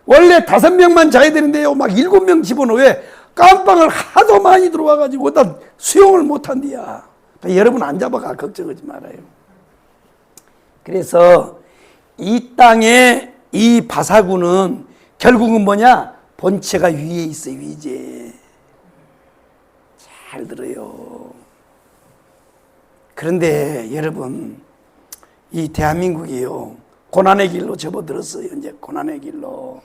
원래 5명만 자야 되는데요 막 7명 집어넣어. 왜? 깜빵을 하도 많이 들어와가지고 다 수용을 못한디야. 그러니까 여러분 안 잡아가 걱정하지 말아요. 그래서 이 땅에 이 바사군은 결국은 뭐냐? 본체가 위에 있어요. 위제. 잘 들어요. 그런데 여러분 이 대한민국이요 고난의 길로 접어들었어요. 이제 고난의 길로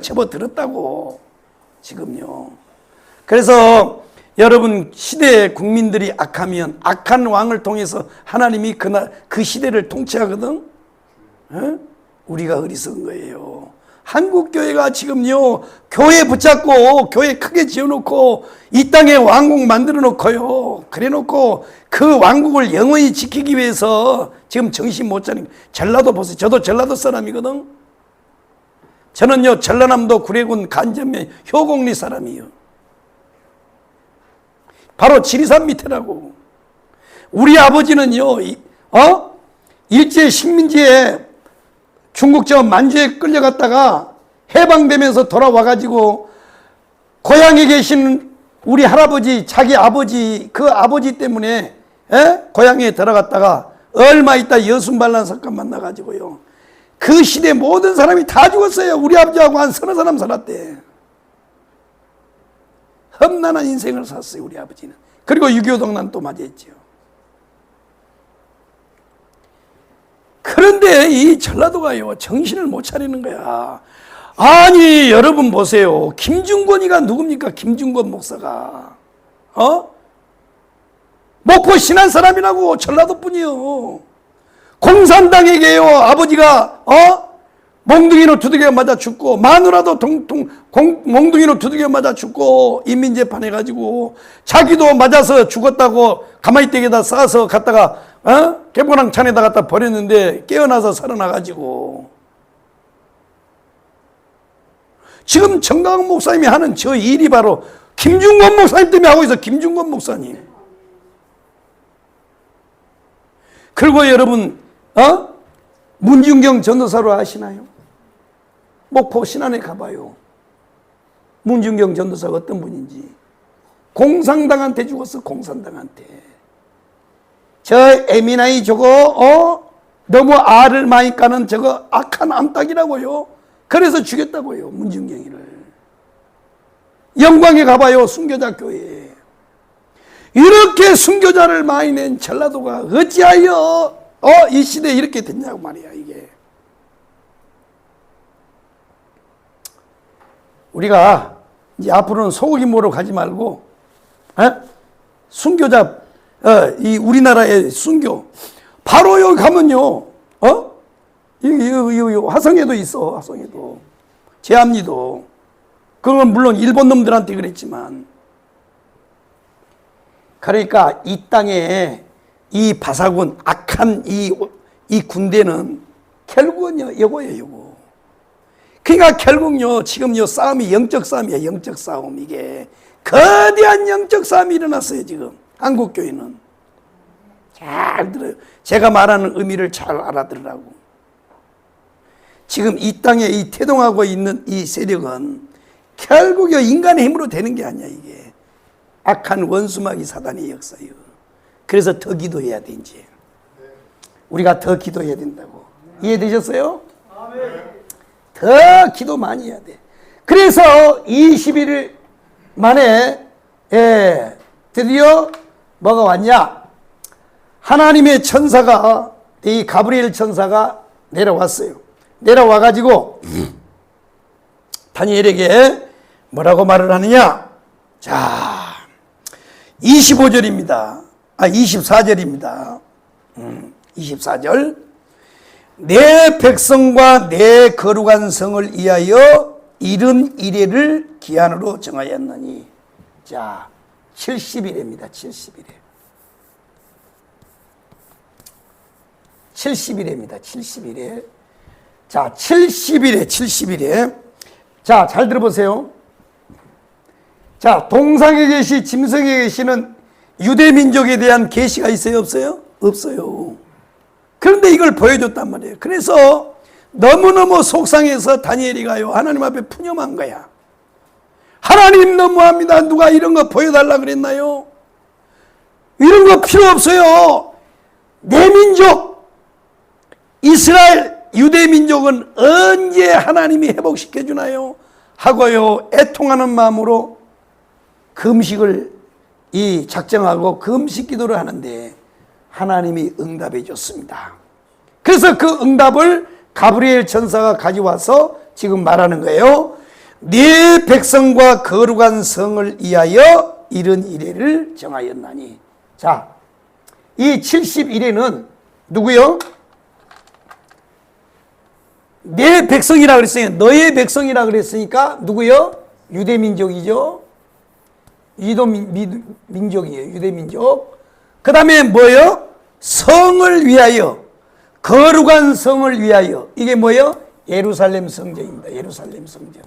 접어들었다고 지금요. 그래서 여러분 시대의 국민들이 악하면 악한 왕을 통해서 하나님이 그 시대를 통치하거든. 우리가 어리석은 거예요. 한국교회가 지금요, 교회 붙잡고, 교회 크게 지어놓고, 이 땅에 왕국 만들어 놓고요, 그래 놓고, 그 왕국을 영원히 지키기 위해서 지금 정신 못 차리는, 전라도 보세요. 저도 전라도 사람이거든. 저는요, 전라남도 구례군 간전면 효곡리 사람이에요. 바로 지리산 밑에라고. 우리 아버지는요, 일제 식민지에 중국 저 만주에 끌려갔다가 해방되면서 돌아와가지고 고향에 계신 우리 할아버지, 자기 아버지, 그 아버지 때문에 고향에 들어갔다가 얼마 있다 여순반란 사건 만나가지고요. 그 시대 모든 사람이 다 죽었어요. 우리 아버지하고 한 서너 사람 살았대. 험난한 인생을 살았어요, 우리 아버지는. 그리고 6.25 동란 또 맞이했죠. 그런데 이 전라도가요, 정신을 못 차리는 거야. 아니, 여러분 보세요. 김중권이가 누굽니까? 김중권 목사가. 목포 신한 사람이라고, 전라도 뿐이요. 공산당에게요, 아버지가, 몽둥이로 두들겨 맞아 죽고, 마누라도 몽둥이로 두들겨 맞아 죽고, 인민재판해가지고, 자기도 맞아서 죽었다고 가마니 떼기에다 싸서 갔다가, 개포랑 찬에다 갖다 버렸는데, 깨어나서 살아나가지고. 지금 정강훈 목사님이 하는 저 일이 바로 김중권 목사님 때문에 하고 있어, 김중권 목사님. 그리고 여러분, 문준경 전도사로 아시나요? 목포 신안에 가봐요. 문준경 전도사가 어떤 분인지. 공산당한테 죽었어, 공산당한테. 저 에미나이 저거, 너무 알을 많이 까는 저거 악한 암탉이라고요. 그래서 죽였다고요, 문준경이를. 영광에 가봐요, 순교자 교회. 이렇게 순교자를 많이 낸 전라도가 어찌하여 이 시대에 이렇게 됐냐고 말이야, 이게. 우리가 이제 앞으로는 소고기 먹으러 가지 말고, 순교자, 이 우리나라의 순교. 바로 여기 가면요, 이 화성에도 있어, 화성에도. 제암리도. 그건 물론 일본 놈들한테 그랬지만. 그러니까 이 땅에 이 바사군, 악한 이 군대는 결국은요, 이거예요, 이거. 그러니까 결국요, 지금요, 싸움이 영적 싸움이에요, 영적 싸움. 이게 거대한 영적 싸움이 일어났어요, 지금. 한국교회는. 잘 들어요. 제가 말하는 의미를 잘 알아들으라고. 지금 이 땅에 이 태동하고 있는 이 세력은 결국요, 인간의 힘으로 되는 게 아니야, 이게. 악한 원수마귀 사단의 역사예요. 그래서 더 기도해야 돼, 이제. 우리가 더 기도해야 된다고. 이해되셨어요? 더 기도 많이 해야 돼. 그래서 21일 만에, 드디어 뭐가 왔냐? 하나님의 천사가, 이 가브리엘 천사가 내려왔어요. 내려와가지고, 다니엘에게 뭐라고 말을 하느냐? 자, 25절입니다. 24절입니다. 24절. 내 백성과 내 거룩한 성을 위하여 71회를 기한으로 정하였느니. 자, 70일입니다. 70일에. 70일입니다. 70일에. 자, 70일에, 70일에. 자, 잘 들어보세요. 자, 동상에 계시, 짐승에 계시는 유대민족에 대한 계시가 있어요, 없어요? 없어요. 그런데 이걸 보여줬단 말이에요. 그래서 너무너무 속상해서 다니엘이 가요, 하나님 앞에 푸념한 거야. 하나님 너무합니다. 누가 이런 거 보여달라 그랬나요? 이런 거 필요 없어요. 내 민족, 이스라엘, 유대민족은 언제 하나님이 회복시켜 주나요? 하고요, 애통하는 마음으로 금식을 작정하고 금식 기도를 하는데 하나님이 응답해 줬습니다. 그래서 그 응답을 가브리엘 천사가 가져와서 지금 말하는 거예요. 네 백성과 거룩한 성을 위하여 이런 이래를 정하였나니. 자, 이 71회는 누구요? 내 백성이라 그랬어요. 너의 백성이라 그랬으니까 누구요? 유대민족이죠. 민족이에요. 유대민족. 그 다음에 뭐요? 성을 위하여, 거룩한 성을 위하여. 이게 뭐요? 예루살렘 성전입니다. 예루살렘 성전.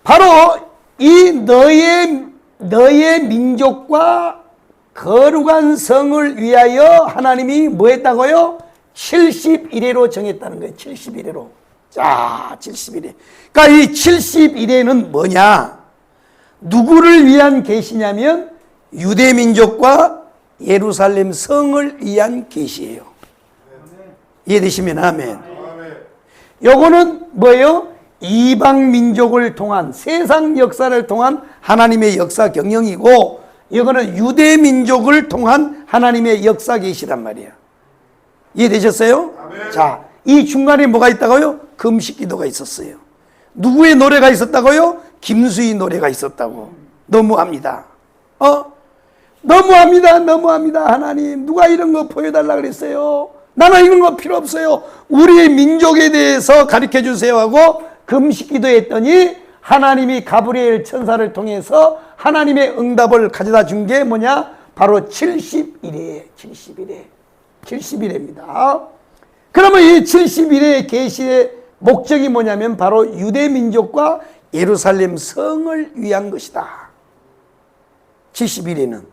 바로 이 너의 민족과 거룩한 성을 위하여 하나님이 뭐 했다고요? 70일회로 정했다는 거예요. 70일회로. 자, 70일회. 그러니까 이 70일회는 뭐냐? 누구를 위한 계시냐면 유대민족과 예루살렘 성을 위한 계시예요. 이해되시면 아멘. 요거는 뭐예요? 이방 민족을 통한, 세상 역사를 통한 하나님의 역사 경영이고, 이거는 유대 민족을 통한 하나님의 역사 계시란 말이에요. 이해되셨어요? 아멘. 자, 이 중간에 뭐가 있다고요? 금식 기도가 있었어요. 누구의 노래가 있었다고요? 김수희 노래가 있었다고. 너무합니다. 너무합니다. 하나님, 누가 이런 거 보여달라 그랬어요? 나는 이런 거 필요 없어요. 우리의 민족에 대해서 가르쳐 주세요 하고 금식 기도했더니 하나님이 가브리엘 천사를 통해서 하나님의 응답을 가져다 준 게 뭐냐? 바로 70일에 70일입니다. 그러면 이 70일의 계시의 목적이 뭐냐면 바로 유대민족과 예루살렘 성을 위한 것이다. 70일에는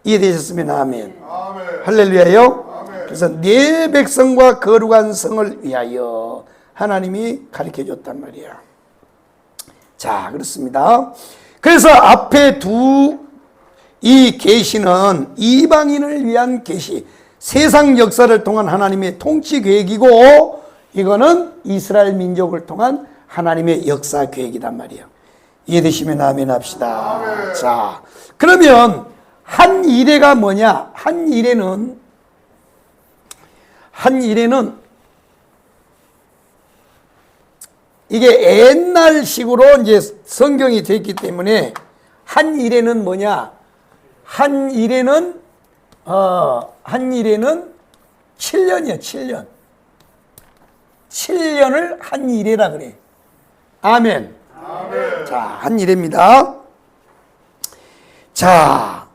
이해되셨으면 아멘. 아멘. 할렐루야요. 아멘. 그래서 네 백성과 거룩한 성을 위하여 하나님이 가르쳐줬단 말이야. 자, 그렇습니다. 그래서 앞에 이 계시는 이방인을 위한 계시, 세상 역사를 통한 하나님의 통치 계획이고, 이거는 이스라엘 민족을 통한 하나님의 역사 계획이란 말이에요. 이해되시면 아멘 합시다. 아멘. 자, 그러면 한 이레가 뭐냐? 한 이레는 이게 옛날식으로 이제 성경이 되어 있기 때문에 한 이레는 뭐냐? 한 이레는 7년이야, 7년. 7년을 한 이레라 그래. 아멘. 아멘. 자, 한 이레입니다. 자,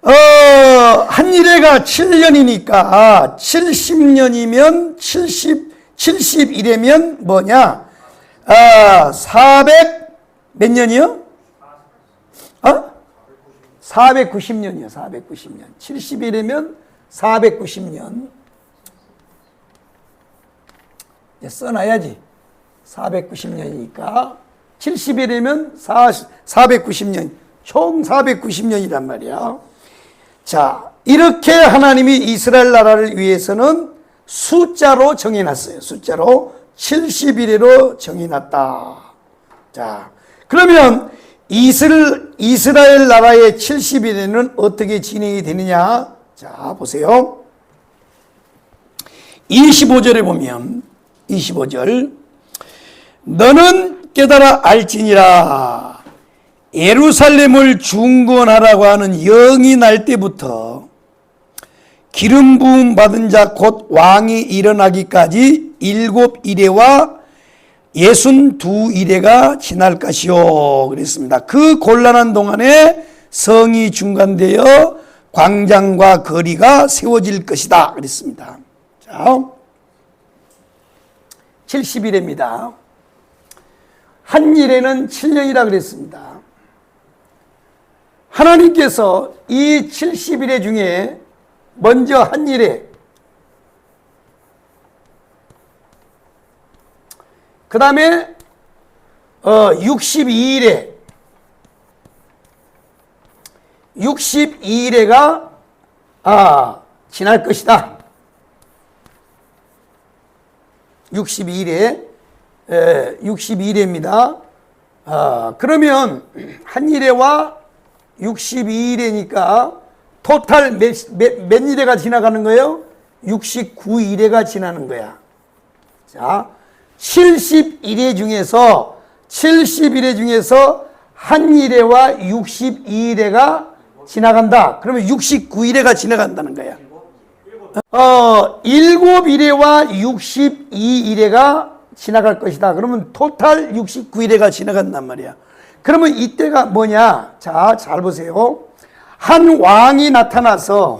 한 이레가 7년이니까 70년이면 71이면 뭐냐? 400 몇 년이요? 490년이요. 490년. 71이면 490년. 써놔야지. 490년이니까 71이면 490년. 총 490년이란 말이야. 자, 이렇게 하나님이 이스라엘 나라를 위해서는 숫자로 정해놨어요. 숫자로 70일로 정해놨다. 자, 그러면 이스라엘 나라의 70일에는 어떻게 진행이 되느냐? 자, 보세요. 25절에 보면 25절, 너는 깨달아 알지니라. 예루살렘을 중건하라고 하는 영이 날 때부터 기름 부음 받은 자 곧 왕이 일어나기까지 7이레와 62이레가 지날 것이요. 그랬습니다. 그 곤란한 동안에 성이 중간되어 광장과 거리가 세워질 것이다. 그랬습니다. 자, 70일입니다. 한 일에는 7년이라 그랬습니다. 하나님께서 이 70일의 중에 먼저 한 일에, 그 다음에 62일에가 지날 것이다. 62일입니다. 그러면 한 일에와 62일이니까 토탈 몇 일회가 지나가는 거예요? 69일회가 지나는 거야. 자, 70일회 중에서 한 일회와 62일회가 지나간다. 그러면 69일회가 지나간다는 거야. 7 일회와 62 일회가 지나갈 것이다. 그러면 토탈 69일회가 지나간단 말이야. 그러면 이때가 뭐냐? 자, 잘 보세요. 한 왕이 나타나서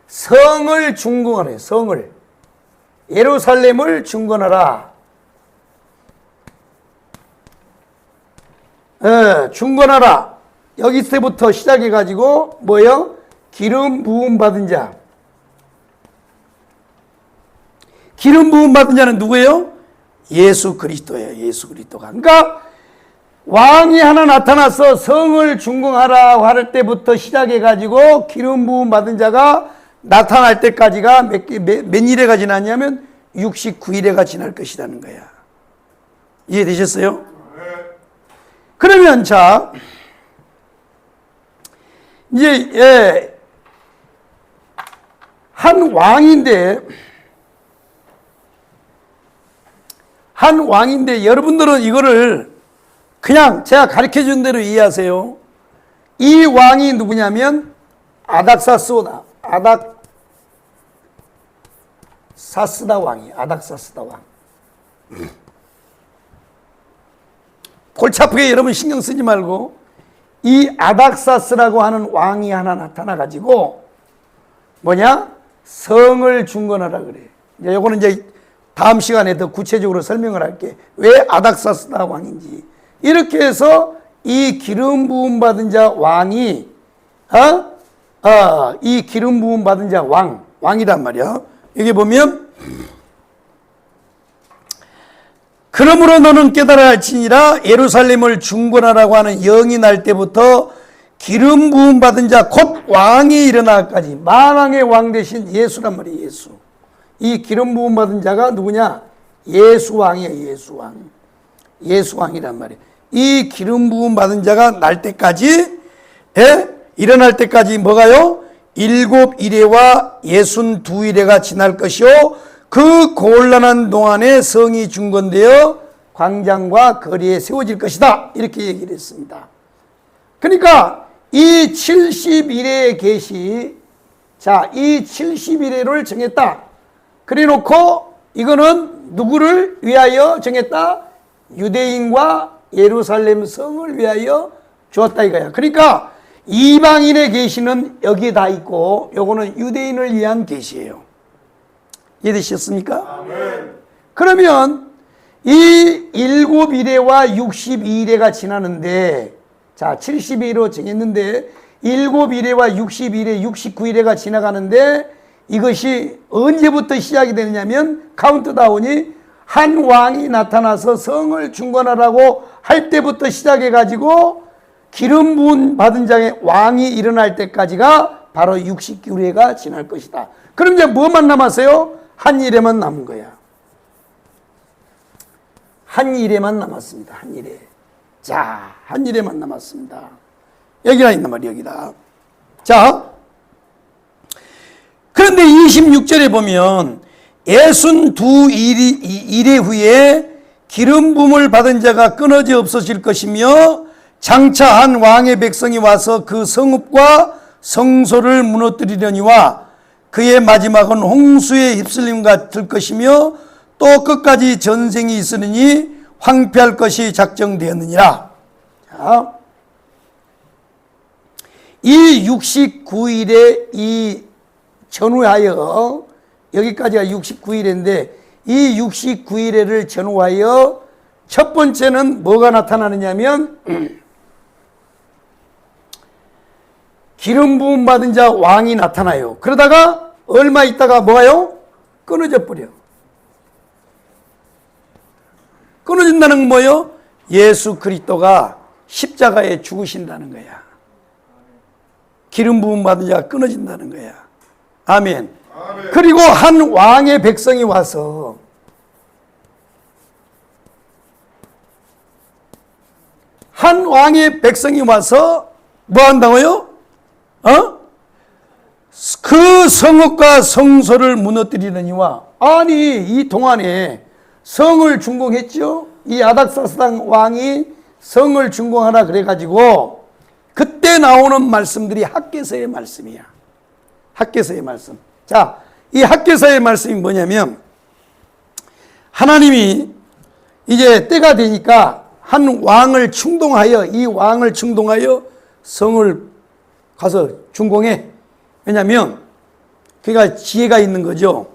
성을 중건하래. 성을, 예루살렘을 중건하라. 중건하라. 여기서부터 시작해가지고 뭐요? 기름 부음 받은 자. 기름 부음 받은 자는 누구예요? 예수 그리스도예요. 예수 그리스도가. 그러니까 왕이 하나 나타나서 성을 중건하라고 할 때부터 시작해가지고 기름 부음 받은 자가 나타날 때까지가 몇 일회가 지났냐면 69일회가 지날 것이라는 거야. 이해되셨어요? 그러면 자, 이제 한 왕인데 여러분들은 이거를 그냥 제가 가르쳐 준 대로 이해하세요. 이 왕이 누구냐면 아닥사스다. 아닥사스다 왕이. 아닥사스다 왕. 골치 아프게 여러분 신경 쓰지 말고 이 아닥사스라고 하는 왕이 하나 나타나가지고 뭐냐? 성을 중건하라 그래. 이제 요거는 이제 다음 시간에 더 구체적으로 설명을 할게. 왜 아닥사스다 왕인지. 이렇게 해서 이 기름 부음 받은 자 왕이 이 기름 부음 받은 자 왕이란 말이야. 여기 보면 그러므로 너는 깨달아야 할지니라 예루살렘을 중건하라고 하는 영이 날 때부터 기름 부음 받은 자 곧 왕이 일어나기까지 만왕의 왕 대신 예수란 말이에요. 예수. 이 기름 부음 받은 자가 누구냐? 예수 왕이에요. 예수 왕. 예수 왕이란 말이에요. 이 기름 부음 받은 자가 날 때까지 일어날 때까지 뭐가요? 7 일회와 62 일회가 지날 것이요 그 곤란한 동안에 성이 중건되어 광장과 거리에 세워질 것이다. 이렇게 얘기를 했습니다. 그러니까 이 70일의 계시, 자, 이 70일을 정했다. 그래 놓고 이거는 누구를 위하여 정했다? 유대인과 예루살렘 성을 위하여 주었다 이거야. 그러니까 이방인의 계시는 여기에 다 있고 요거는 유대인을 위한 계시예요. 이해되셨습니까? 아멘. 그러면 이 7 일회와 62 일회가 지나는데, 자, 70일로 정했는데 7 일회와 62일회, 69 일회가 지나가는데 이것이 언제부터 시작이 되느냐면 카운트다운이 한 왕이 나타나서 성을 중건하라고 할 때부터 시작해가지고 기름 부음 받은 자의 왕이 일어날 때까지가 바로 69일회가 지날 것이다. 그럼 이제 뭐만 남았어요? 한 일회만 남은 거야. 한 일회만 남았습니다. 한 일회. 자, 한 일회만 남았습니다. 여기가 있단 말이야, 여기다. 자, 그런데 26절에 보면 62 일회 후에 기름 부음을 받은 자가 끊어져 없어질 것이며 장차 한 왕의 백성이 와서 그 성읍과 성소를 무너뜨리려니와 그의 마지막은 홍수에 휩쓸림 같을 것이며 또 끝까지 전쟁이 있으니 황폐할 것이 작정되었느니라. 자, 이 69일에 이 전후하여 여기까지가 69일인데 이 69일에를 전후하여 첫 번째는 뭐가 나타나느냐면 기름 부음 받은 자 왕이 나타나요. 그러다가 얼마 있다가 뭐가요? 끊어져 버려. 끊어진다는 건 뭐예요? 예수 그리스도가 십자가에 죽으신다는 거야. 기름 부음 받은 자가 끊어진다는 거야. 아멘. 아멘. 그리고 한 왕의 백성이 와서 뭐 한다고요? 그 성읍과 성소를 무너뜨리느니와, 아니 이 동안에 성을 준공했죠. 이 아닥사스당 왕이 성을 준공하라 그래가지고 그때 나오는 말씀들이 학개서의 말씀이야. 학개서의 말씀. 자, 이 학개서의 말씀이 뭐냐면 하나님이 이제 때가 되니까 한 왕을 충동하여 이 왕을 충동하여 성을 가서 준공해. 왜냐하면 그가 지혜가 있는 거죠.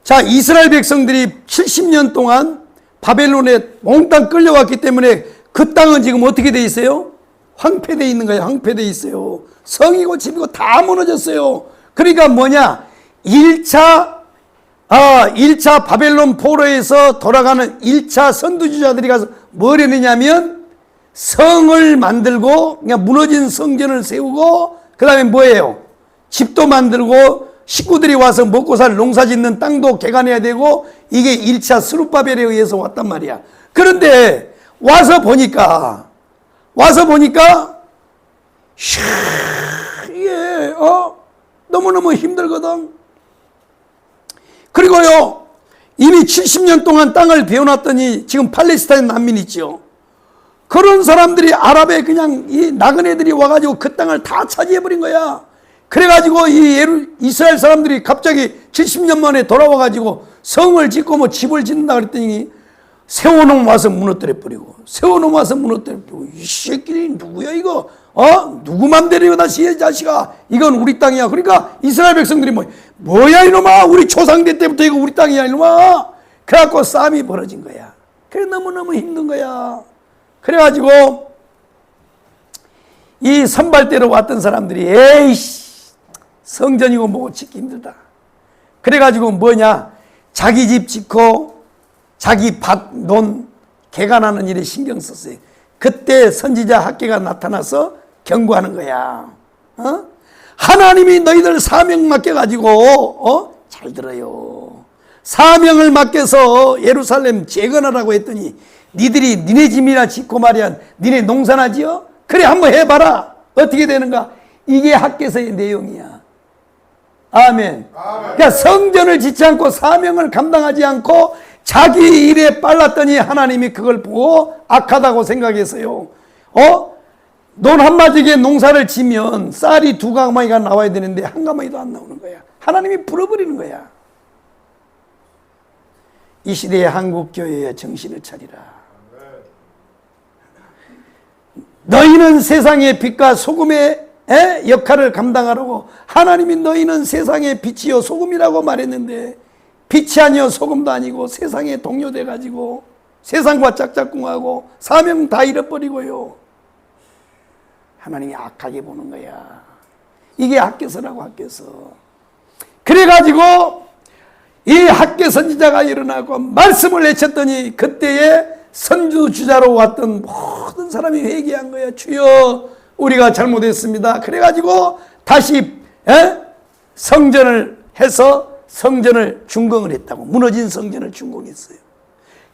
자, 이스라엘 백성들이 70년 동안 바벨론에 몽땅 끌려왔기 때문에 그 땅은 지금 어떻게 돼 있어요? 황폐되어 있는 거예요. 황폐되어 있어요. 성이고 집이고 다 무너졌어요. 그러니까 뭐냐? 1차 바벨론 포로에서 돌아가는 1차 선두주자들이 가서 뭘 했느냐면 성을 만들고 그냥 무너진 성전을 세우고 그 다음에 뭐예요? 집도 만들고 식구들이 와서 먹고 살 농사 짓는 땅도 개간해야 되고 이게 1차 스룹바벨에 의해서 왔단 말이야. 그런데 와서 보니까 이게 너무너무 힘들거든. 그리고요 이미 70년 동안 땅을 베어놨더니 지금 팔레스타인 난민 있죠. 그런 사람들이 아랍에 그냥 이 나그네들이 와가지고 그 땅을 다 차지해버린 거야. 그래가지고 이 이스라엘 사람들이 갑자기 70년 만에 돌아와가지고 성을 짓고 뭐 집을 짓는다 그랬더니 세워놓으면 와서 무너뜨려버리고 세워놓으면 와서 무너뜨려버리고 이 새끼들이 누구야 이거? 누구 맘대로 이거 다시 이 자식아 이건 우리 땅이야. 그러니까 이스라엘 백성들이 뭐야 이놈아 우리 조상대 때부터 이거 우리 땅이야 이놈아. 그래갖고 싸움이 벌어진 거야. 그래 너무너무 힘든 거야. 그래가지고 이 선발대로 왔던 사람들이 에이씨 성전이고 뭐고 짓기 힘들다. 그래가지고 뭐냐 자기 집 짓고 자기 밭, 논 개간하는 일에 신경 썼어요. 그때 선지자 학개가 나타나서 경고하는 거야. 하나님이 너희들 사명 맡겨가지고 잘 들어요. 사명을 맡겨서 예루살렘 재건하라고 했더니 니들이 니네 집이나 짓고 말이야 니네 농사나 지어? 그래 한번 해봐라. 어떻게 되는가? 이게 학개서의 내용이야. 아멘. 그러니까 성전을 짓지 않고 사명을 감당하지 않고 자기 일에 빨랐더니 하나님이 그걸 보고 악하다고 생각했어요. 논 한마디에 농사를 지면 쌀이 2가마니가 나와야 되는데 1가마니도 안 나오는 거야. 하나님이 불어버리는 거야. 이 시대의 한국교회에 정신을 차리라. 너희는 세상의 빛과 소금의 역할을 감당하라고 하나님이 너희는 세상의 빛이요 소금이라고 말했는데 빛이 아니요 소금도 아니고 세상에 동요돼 가지고 세상과 짝짝꿍하고 사명 다 잃어버리고요. 하나님이 악하게 보는 거야. 이게 학개서라고. 학개서. 그래가지고 이 학개 선지자가 일어나고 말씀을 외쳤더니 그때에 선주주자로 왔던 모든 사람이 회개한 거야. 주여 우리가 잘못했습니다. 그래가지고 다시 성전을 해서 성전을 준공을 했다고. 무너진 성전을 준공했어요.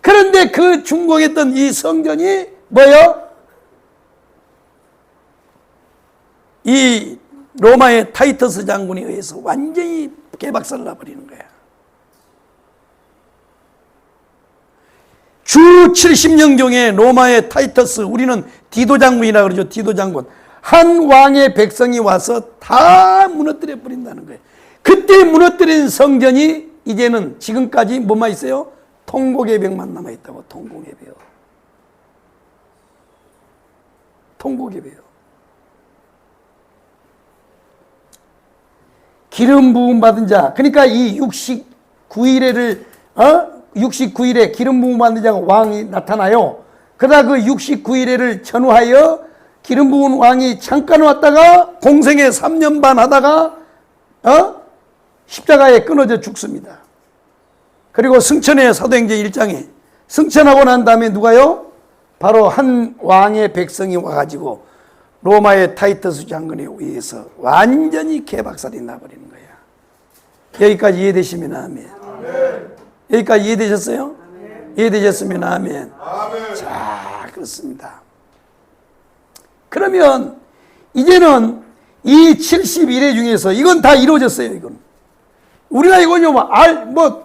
그런데 그 준공했던 이 성전이 뭐예요? 이 로마의 타이터스 장군에 의해서 완전히 개박살 나버리는 거야. 주 70년경에 로마의 타이터스, 우리는 디도 장군이라고 그러죠. 디도 장군. 한 왕의 백성이 와서 다 무너뜨려 버린다는 거예요. 그때 무너뜨린 성전이 이제는 지금까지 뭐만 있어요? 통곡의 벽만 남아있다고. 통곡의 벽. 통곡의 벽. 기름 부음 받은 자. 그러니까 이 69일에를 69일에 기름 부음 받은 자가 왕이 나타나요. 그러다 그 69일에를 전후하여 기름 부은 왕이 잠깐 왔다가 공생에 3년 반 하다가 십자가에 끊어져 죽습니다. 그리고 승천의 사도행전 1장에 승천하고 난 다음에 누가요? 바로 한 왕의 백성이 와가지고 로마의 타이터스 장군에 의해서 완전히 개박살이 나버리는 거야. 여기까지 이해되시면 아멘. 아멘. 여기까지 이해되셨어요? 아멘. 이해되셨으면 아멘. 아멘. 자, 그렇습니다. 그러면 이제는 이 71회 중에서 이건 다 이루어졌어요. 이건 우리가 이건요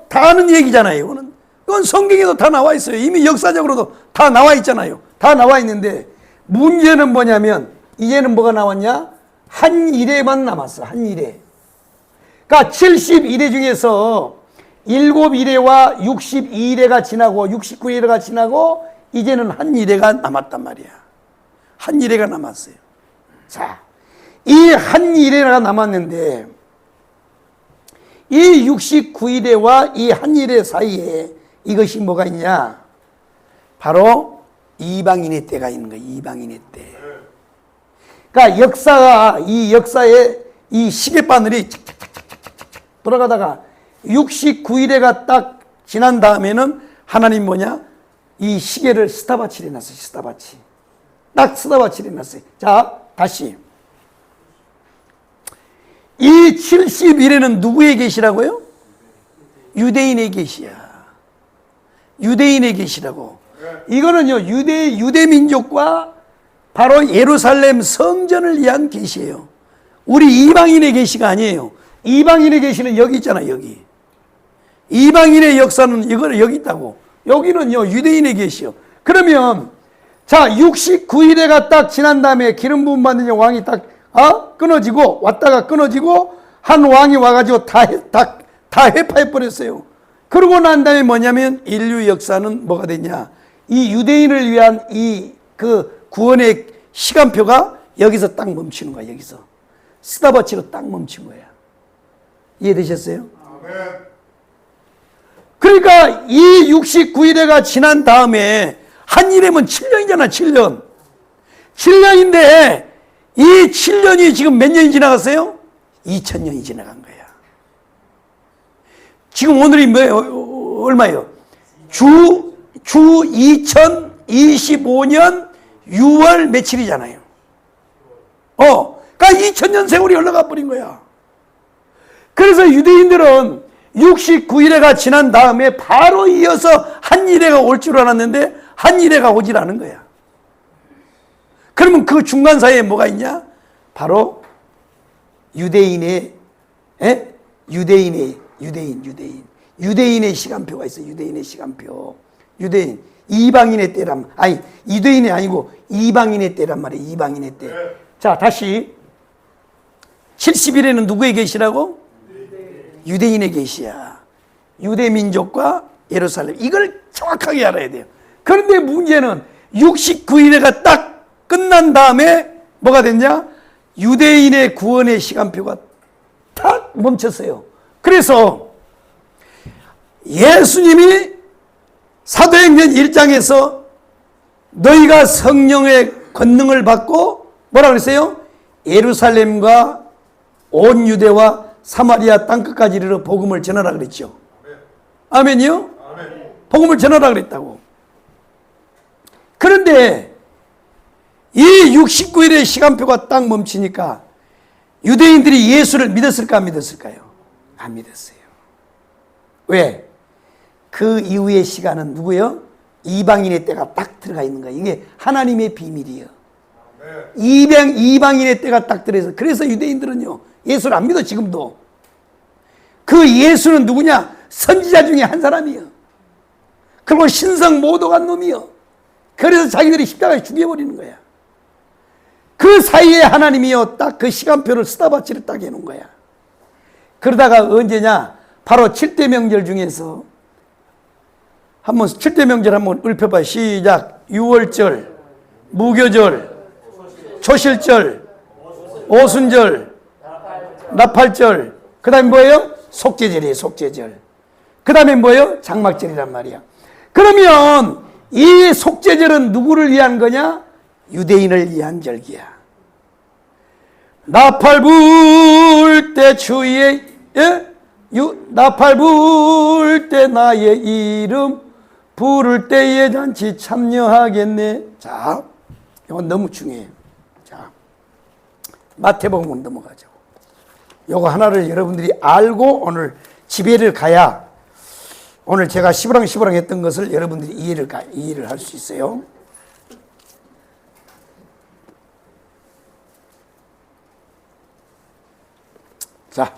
다 아는 얘기잖아요. 이건 성경에도 다 나와 있어요. 이미 역사적으로도 다 나와 있잖아요. 다 나와 있는데 문제는 뭐냐면 이제는 뭐가 나왔냐? 한 일회만 남았어. 한 일회. 그러니까 71회 중에서 7일회와 62일회가 지나고 69일회가 지나고 이제는 한 일회가 남았단 말이야. 한 일회가 남았어요. 자, 이 한 일회가 남았는데 이 69일회와 이 한 일회 사이에 이것이 뭐가 있냐? 바로 이방인의 때가 있는 거야. 이방인의 때. 그러니까 역사가 이 역사의 이 시계바늘이 착착착착착 돌아가다가 69일회가 딱 지난 다음에는 하나님 뭐냐? 이 시계를 스탑워치를 해놨어요. 스탑워치. 딱 스탑워치를 해놨어요. 자, 다시. 이 70일에는 누구의 계시라고요? 유대인의 계시야. 유대인의 계시라고. 이거는요, 유대 민족과 바로 예루살렘 성전을 위한 계시예요. 우리 이방인의 계시가 아니에요. 이방인의 계시는 여기 있잖아, 여기. 이방인의 역사는 이걸 여기 있다고. 여기는요, 유대인의 계시요. 그러면, 자, 69일회가 딱 지난 다음에 기름 부음 받는 왕이 딱, 끊어지고, 왔다가 끊어지고, 한 왕이 와가지고 다 회파해버렸어요. 그러고 난 다음에 뭐냐면, 인류 역사는 뭐가 됐냐. 이 유대인을 위한 그 구원의 시간표가 여기서 딱 멈추는 거야, 여기서. 스탑워치로 딱 멈춘 거야. 이해되셨어요? 아멘. 그러니까 이 69일회가 지난 다음에 한 일회면 7년이잖아, 7년. 7년인데 이 7년이 지금 몇 년이 지나갔어요? 2000년이 지나간 거야. 지금 오늘이 뭐예요? 얼마예요? 주 2025년 6월 며칠이잖아요. 그러니까 2000년 세월이 흘러가 버린 거야. 그래서 유대인들은 69일회가 지난 다음에 바로 이어서 한 일회가 올 줄 알았는데 한 일회가 오질 않은 거야. 그러면 그 중간 사이에 뭐가 있냐? 바로 유대인의 시간표가 있어. 유대인의 시간표. 유대인. 이방인의 때란, 아니, 유대인이 아니고 이방인의 때란 말이에요. 이방인의 때. 자, 다시. 70일에는 누구의 계시라고? 유대인의 계시야. 유대 민족과 예루살렘. 이걸 정확하게 알아야 돼요. 그런데 문제는 69일회가 딱 끝난 다음에 뭐가 됐냐? 유대인의 구원의 시간표가 탁 멈췄어요. 그래서 예수님이 사도행전 1장에서 너희가 성령의 권능을 받고 뭐라 그랬어요? 예루살렘과 온 유대와 사마리아 땅끝까지 이르러 복음을 전하라 그랬죠. 아멘이요? 아멘. 복음을 전하라 그랬다고. 그런데 이 69일의 시간표가 딱 멈추니까 유대인들이 예수를 믿었을까 안 믿었을까요? 안 믿었어요. 왜? 그 이후의 시간은 누구요? 이방인의 때가 딱 들어가 있는 거예요. 이게 하나님의 비밀이에요. 이방인의 때가 딱 들어서 그래서 유대인들은요 예수를 안 믿어. 지금도. 그 예수는 누구냐? 선지자 중에 한 사람이요. 그리고 신성 모독한 놈이요. 그래서 자기들이 십자가에 죽여버리는 거야. 그 사이에 하나님이요 딱 그 시간표를 스탑워치를 딱 해놓은 거야. 그러다가 언제냐? 바로 7대 명절 중에서 한번 7대 명절 한번 읊혀봐. 시작. 유월절, 무교절, 초실절, 오순절, 나팔절. 그 다음에 뭐예요? 속죄절이에요. 속죄절. 그 다음에 뭐예요? 장막절이란 말이야. 그러면 이 속죄절은 누구를 위한 거냐? 유대인을 위한 절기야. 나팔 불 때 주의 나팔 불 때 나의 이름 부를 때의 잔치 참여하겠네. 자, 이건 너무 중요해요. 자, 마태복음 넘어가죠. 요거 하나를 여러분들이 알고 오늘 집회를 가야 오늘 제가 시부랑 했던 것을 여러분들이 이해를 할 수 있어요. 자,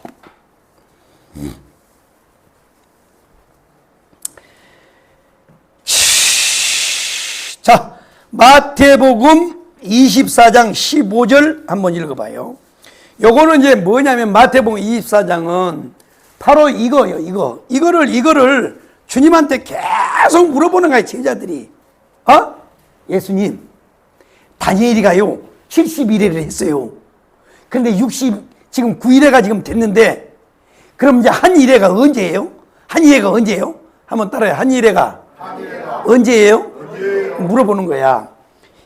자, 마태복음 24장 15절 한번 읽어봐요. 요거는 이제 뭐냐면 마태복음 24장은 바로 이거예요. 이거를 주님한테 계속 물어보는 거예요. 제자들이. 예수님, 다니엘이가요 71회를 했어요. 근데 지금 9일회가 지금 됐는데, 그럼 이제 한 일회가 언제예요? 한 일회가 언제예요? 한번 따라요. 한 일회가 언제예요? 물어보는 거야.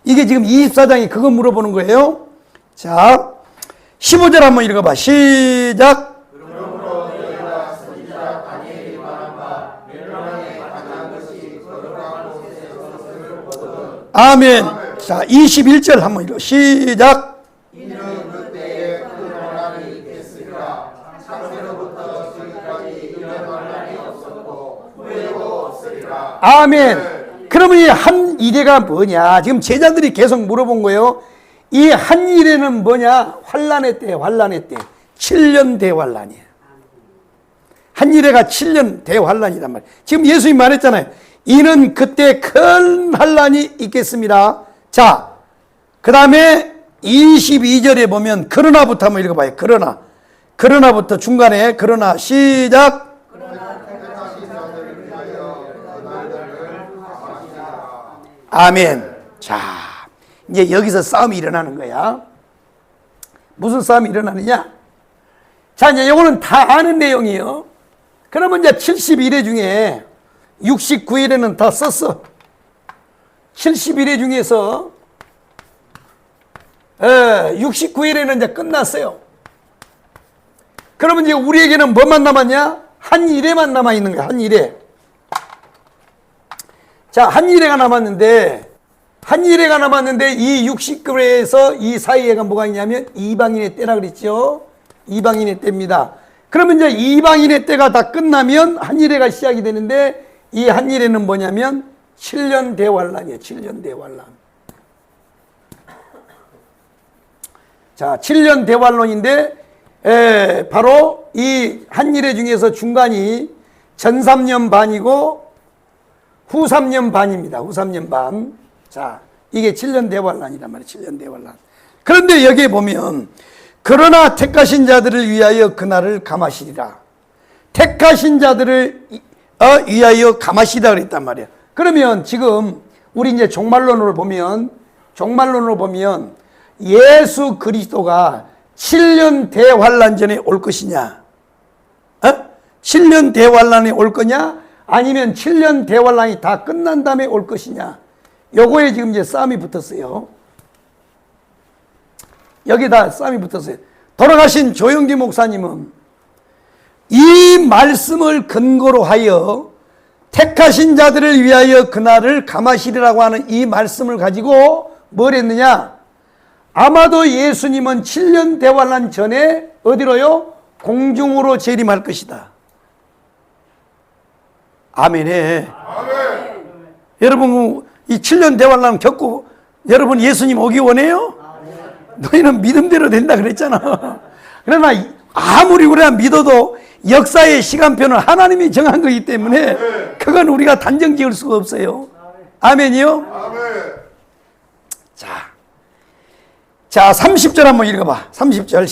이게 지금 24장이 그거 물어보는 거예요. 자, 15절 한번 읽어봐. 시작. 아멘. 자, 21절 한번 읽어. 시작. 아멘. 그러면 이 한 일회가 뭐냐? 지금 제자들이 계속 물어본 거예요. 이 한 일회는 뭐냐? 환란의 때, 환란의 때. 7년 대환란이에요. 한 일회가 7년 대환란이란 말이에요. 지금 예수님 말했잖아요. 이는 그때 큰 환란이 있겠습니다. 자, 그 다음에 22절에 보면 그러나부터 한번 읽어봐요. 그러나부터 중간에 그러나 시작. 아멘. 자, 이제 여기서 싸움이 일어나는 거야. 무슨 싸움이 일어나느냐? 자, 이제 요거는 다 아는 내용이에요. 그러면 이제 71회 중에 69일에는 다 썼어. 71회 중에서 69일에는 이제 끝났어요. 그러면 이제 우리에게는 뭐만 남았냐? 한 일회만 남아있는 거야. 한 일회. 자, 한 일회가 남았는데 이 69회에서 이 사이에가 뭐가 있냐면 이방인의 때라 그랬죠. 이방인의 때입니다. 그러면 이제 이방인의 때가 다 끝나면 한 일회가 시작이 되는데, 이 한 일회는 뭐냐면 7년 대환란이에요. 7년 대환란. 자, 7년 대환란인데 바로 이 한 일회 중에서 중간이 전 3년 반이고 후 3년 반입니다. 후 3년 반. 자, 이게 7년 대환란이란 말이에요. 7년 대환란. 그런데 여기에 보면 그러나 택하신 자들을 위하여 그날을 감하시리라. 택하신 자들을 위하여 감하시다 그랬단 말이야. 그러면 지금 우리 이제 종말론으로 보면 예수 그리스도가 7년 대환란 전에 올 것이냐? 7년 대환란에 올 거냐? 아니면 7년 대환란이 다 끝난 다음에 올 것이냐? 요거에 지금 이제 싸움이 붙었어요. 여기다 싸움이 붙었어요. 돌아가신 조영기 목사님은 이 말씀을 근거로 하여 택하신 자들을 위하여 그날을 감하시리라고 하는 이 말씀을 가지고 뭘 했느냐? 아마도 예수님은 7년 대환란 전에 어디로요? 공중으로 재림할 것이다. 아멘해. 아멘. 여러분, 이 7년 대환란 겪고 여러분 예수님 오기 원해요? 너희는 믿음대로 된다 그랬잖아. 그러나 아무리 우리가 믿어도 역사의 시간표는 하나님이 정한 거기 때문에 그건 우리가 단정 지을 수가 없어요. 아멘이요? 아멘. 자, 30절 한번 읽어봐. 30절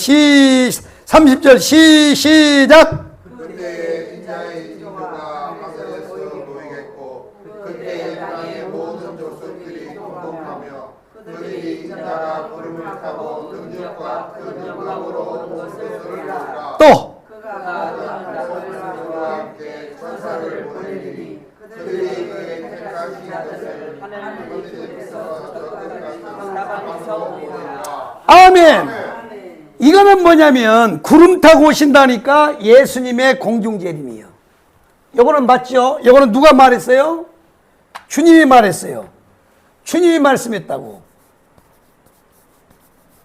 시작. 그때 인자의 이주가 하늘에서 보이겠고 그때 땅의 모든 족속들이 통곡하며 그들이 인자가 구름을 타고 능력과 그 능력으로 모습을 보리라. 또 그와 함께 천사를 보내리니 그들이 그의 택하신 자들을 하나님께서 저 끝까지 사방에서 보리라. 아멘. 이거는 뭐냐면 구름 타고 오신다니까 예수님의 공중재림이에요. 요거는 맞죠? 요거는 누가 말했어요? 주님이 말했어요. 주님이 말씀했다고.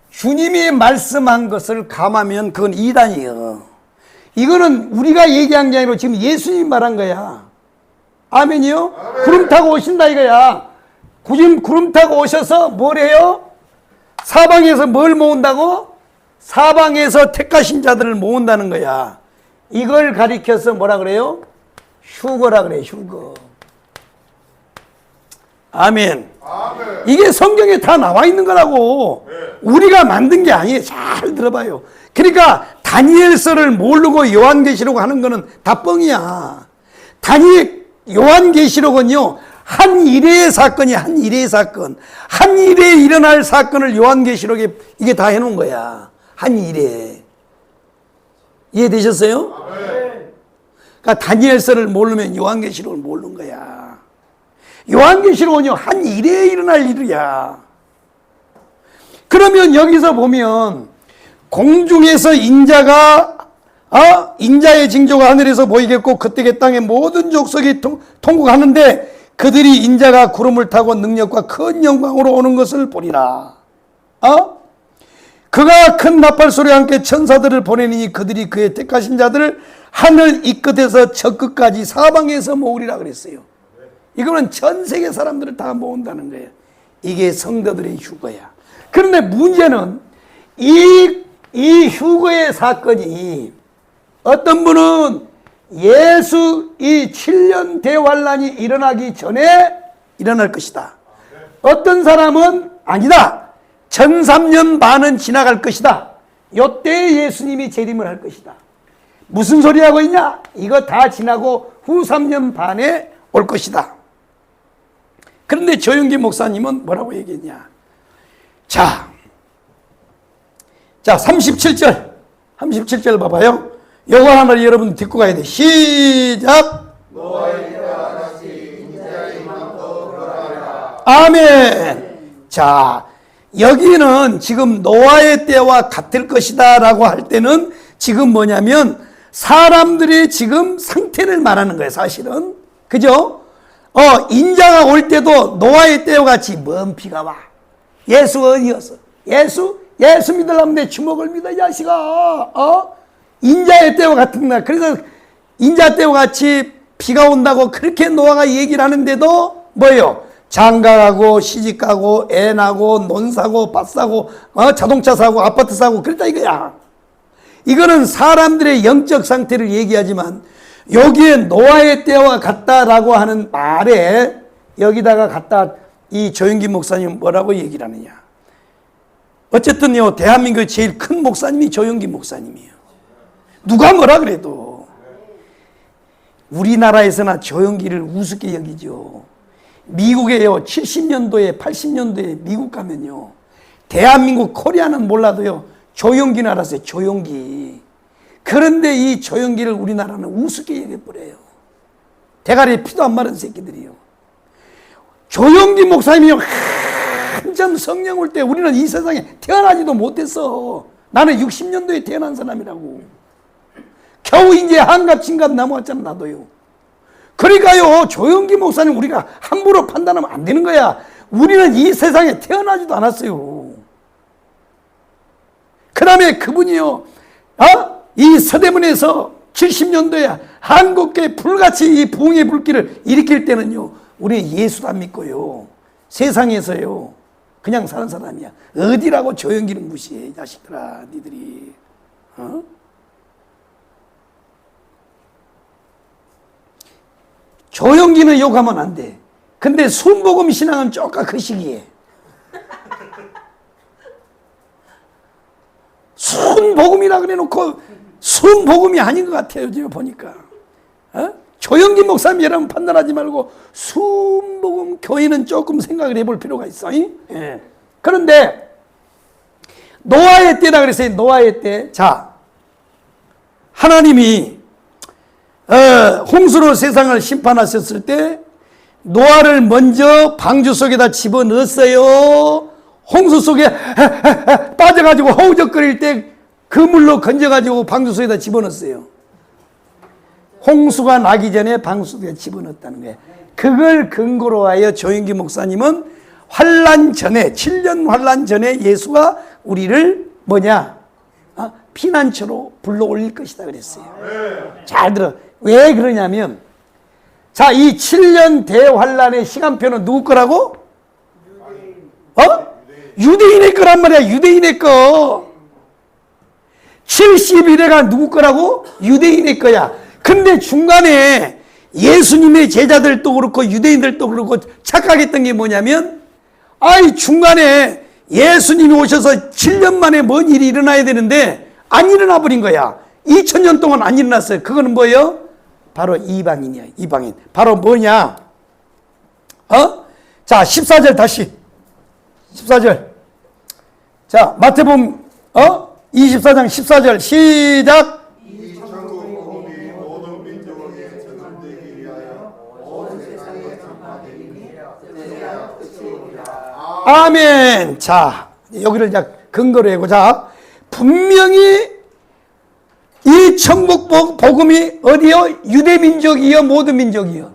주님이 말씀한 것을 감하면 그건 이단이에요. 이거는 우리가 얘기한 게 아니라 지금 예수님이 말한 거야. 아멘이요? 아멘. 구름 타고 오신다 이거야. 구름 타고 오셔서 뭘 해요? 사방에서 뭘 모은다고? 사방에서 택하신 자들을 모은다는 거야. 이걸 가리켜서 뭐라 그래요? 휴거라 그래, 휴거. 아멘. 이게 성경에 다 나와 있는 거라고. 우리가 만든 게 아니에요. 잘 들어봐요. 그러니까 다니엘서를 모르고 요한계시록 하는 거는 다 뻥이야. 요한계시록은요, 한 일회의 사건이 한 일회의 사건. 한 일회에 일어날 사건을 요한계시록에 이게 다 해놓은 거야. 한 일회. 이해되셨어요? 그러니까 다니엘서를 모르면 요한계시록을 모르는 거야. 요한계시록은요, 한 일회에 일어날 일이야. 그러면 여기서 보면 공중에서 인자의 징조가 하늘에서 보이겠고 그때 땅의 모든 족속이 통곡하는데 그들이 인자가 구름을 타고 능력과 큰 영광으로 오는 것을 보리라. 그가 큰 나팔 소리와 함께 천사들을 보내니 그들이 그의 택하신 자들을 하늘 이 끝에서 저 끝까지 사방에서 모으리라 그랬어요. 이거는 전 세계 사람들을 다 모은다는 거예요. 이게 성도들의 휴거야. 그런데 문제는 이 휴거의 사건이 어떤 분은 예수 이 7년 대환란이 일어나기 전에 일어날 것이다. 어떤 사람은 아니다. 1003년 반은 지나갈 것이다. 요때 예수님이 재림을 할 것이다. 무슨 소리 하고 있냐? 이거 다 지나고 후 3년 반에 올 것이다. 그런데 조영기 목사님은 뭐라고 얘기했냐? 자 37절 봐봐요. 요거 하나를 여러분 듣고 가야 돼. 시작. 노아의 때와 같이 인자의 임함도 그러하리라. 아멘. 자, 여기는 지금 노아의 때와 같을 것이다 라고 할 때는 지금 뭐냐면 사람들의 지금 상태를 말하는 거예요, 사실은. 그죠? 인자가 올 때도 노아의 때와 같이 먼 비가 와. 예수 어디였어? 예수 믿으려면 내 주먹을 믿어, 이 자식아. 인자의 때와 같은 날. 그래서 인자 때와 같이 비가 온다고 그렇게 노아가 얘기를 하는데도 뭐예요? 장가가고 시집가고 애 나고 논 사고 밭 사고 자동차 사고 아파트 사고 그랬다 이거야. 이거는 사람들의 영적 상태를 얘기하지만 여기에 노아의 때와 같다라고 하는 말에 여기다가 갖다 이 조영기 목사님 뭐라고 얘기를 하느냐. 어쨌든요, 대한민국의 제일 큰 목사님이 조영기 목사님이에요. 누가 뭐라 그래도 우리나라에서나 조영기를 우습게 여기죠. 미국에요, 70년도에 80년도에 미국 가면요, 대한민국 코리아는 몰라도요 조영기는 알았어요. 조영기. 그런데 이 조영기를 우리나라는 우습게 얘기해버려요. 대가리에 피도 안 마른 새끼들이요. 조영기 목사님이요, 한참 성령 올 때 우리는 이 세상에 태어나지도 못했어. 나는 60년도에 태어난 사람이라고. 겨우 이제 한갑진갑 남았잖아, 나도요. 그러니까요, 조영기 목사님 우리가 함부로 판단하면 안 되는 거야. 우리는 이 세상에 태어나지도 않았어요. 그 다음에 그분이요, 이 서대문에서 70년도에 한국교회 불같이 이 부흥의 불길을 일으킬 때는요, 우리는 예수도 안 믿고요, 세상에서요 그냥 사는 사람이야. 어디라고 조영기를 무시해, 이 자식들아, 니들이. 조영기는 욕하면 안 돼. 근데 순복음 신앙은 쪼까 그 시기에. 순복음이라 그래 놓고 순복음이 아닌 것 같아요, 지금 보니까. 조영기 목사님 여러분 판단하지 말고 순복음 교회는 조금 생각을 해볼 필요가 있어. 예. 그런데 노아의 때라 그랬어요. 노아의 때. 자, 하나님이 홍수로 세상을 심판하셨을 때 노아를 먼저 방주 속에다 집어넣었어요. 홍수 속에 빠져가지고 허우적거릴 때 그 물로 건져가지고 방주 속에다 집어넣었어요. 홍수가 나기 전에 방주 속에 집어넣었다는 거예요. 그걸 근거로 하여 조영기 목사님은 환란 전에, 7년 환란 전에 예수가 우리를 뭐냐? 피난처로 불러 올릴 것이다 그랬어요. 잘 들어. 왜 그러냐면, 자, 이 7년 대환란의 시간표는 누구 거라고? 유대인의 거란 말이야. 유대인의 거. 70일에가 누구 거라고? 유대인의 거야. 근데 중간에 예수님의 제자들도 그렇고 유대인들도 그렇고 착각했던 게 뭐냐면, 아이 중간에 예수님이 오셔서 7년 만에 뭔 일이 일어나야 되는데 안 일어나 버린 거야. 2000년 동안 안 일어났어요. 그거는 뭐예요? 바로 이방인이야. 이방인. 바로 뭐냐? 자, 14절 다시. 14절. 자, 마태복음 24장 14절 시작. 이 천국 복음이 모든 민족에게 전함되기 위하여 온 세상에 전파되기 위하여 끝이 오리라. 아멘. 자, 여기를 이제 근거로 하고, 자, 분명히 이 천국 복음이 어디요? 유대 민족이요? 모든 민족이요?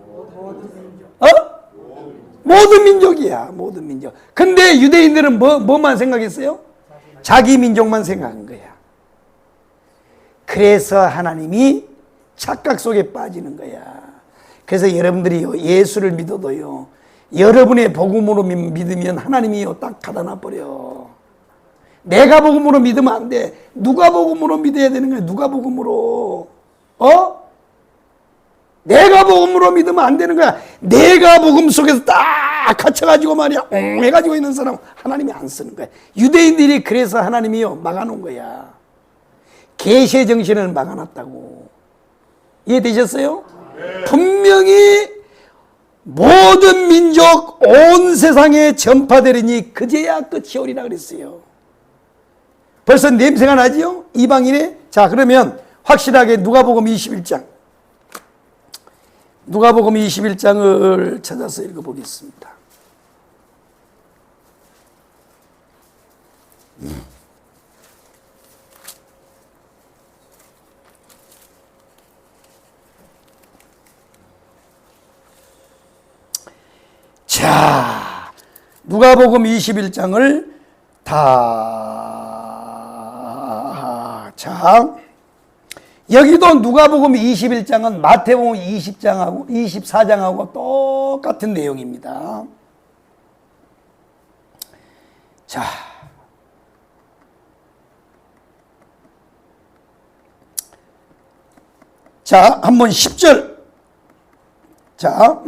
모든 민족이야. 모든 민족. 근데 유대인들은 뭐만 생각했어요? 자기 민족만 생각한 거야. 그래서 하나님이 착각 속에 빠지는 거야. 그래서 여러분들이요, 예수를 믿어도요, 여러분의 복음으로 믿으면 하나님이요 딱 닫아놔 버려. 내가 복음으로 믿으면 안 돼. 누가 복음으로 믿어야 되는 거야. 누가 복음으로. 내가 복음으로 믿으면 안 되는 거야. 내가 복음 속에서 딱 갇혀가지고 말이야 해가지고 있는 사람 하나님이 안 쓰는 거야. 유대인들이 그래서 하나님이요 막아놓은 거야. 계시의 정신을 막아놨다고. 이해되셨어요? 네. 분명히 모든 민족 온 세상에 전파되리니 그제야 끝이 오리라 그랬어요. 벌써 냄새가 나지요? 이방인의. 자, 그러면 확실하게 누가복음 21장. 누가복음 21장을 찾아서 읽어보겠습니다. 자, 누가복음 21장을 자, 여기도 누가복음 21장은 마태복음 20장하고 24장하고 똑같은 내용입니다. 자, 한번 10절. 자,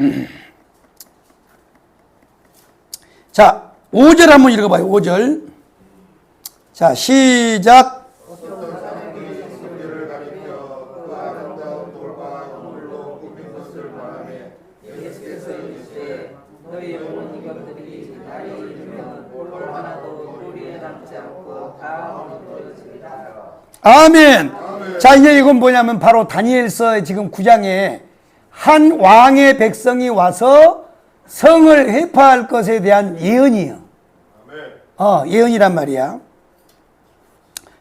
5절 한번 읽어봐요. 5절. 자, 시작. 아멘. 자, 이제 이건 뭐냐면 바로 다니엘서 지금 9장에 한 왕의 백성이 와서 성을 회파할 것에 대한 예언이에요. 예언이란 말이야.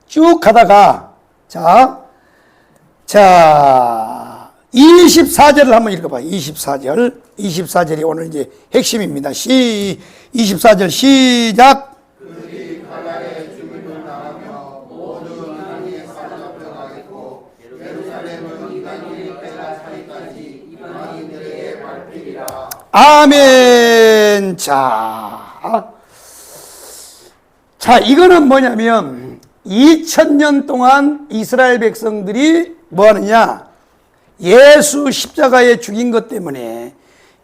쭉 가다가 자 24절을 한번 읽어봐요. 24절이 오늘 이제 핵심입니다. 24절 시작. 그들이 가나안에 죽임을 당하며 모든 이방인의 사자가 변하겠고 예루살렘은 이방인의 때가 차기까지 이방인들에게 밟히리라. 아멘. 자, 이거는 뭐냐면 2000년 동안 이스라엘 백성들이 뭐 하느냐? 예수 십자가에 죽인 것 때문에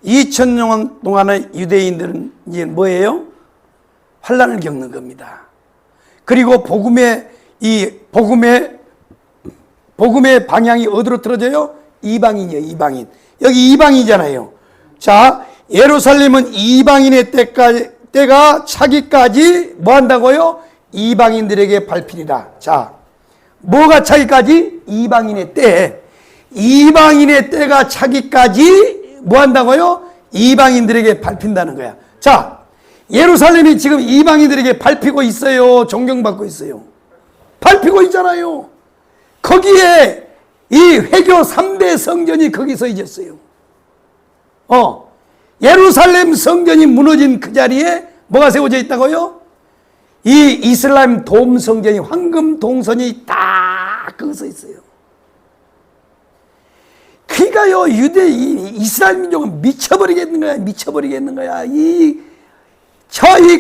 2000년 동안의 유대인들은 이제 뭐예요? 환난을 겪는 겁니다. 그리고 복음의 방향이 어디로 틀어져요? 이방인이에요. 이방인. 여기 이방이잖아요. 자, 예루살렘은 이방인의 때가 차기까지 뭐 한다고요? 이방인들에게 밟히리라. 자, 뭐가 차기까지? 이방인의 때. 이방인의 때가 차기까지 뭐 한다고요? 이방인들에게 밟힌다는 거야. 자, 예루살렘이 지금 이방인들에게 밟히고 있어요? 존경받고 있어요? 밟히고 있잖아요. 거기에 이 회교 3대 성전이 거기서 있었어요. 예루살렘 성전이 무너진 그 자리에 뭐가 세워져 있다고요? 이 이슬람 돔 성전이, 황금 동선이 딱 거기서 있어요. 그러니까요, 이스라엘 민족은 미쳐버리겠는 거야. 미쳐버리겠는 거야. 이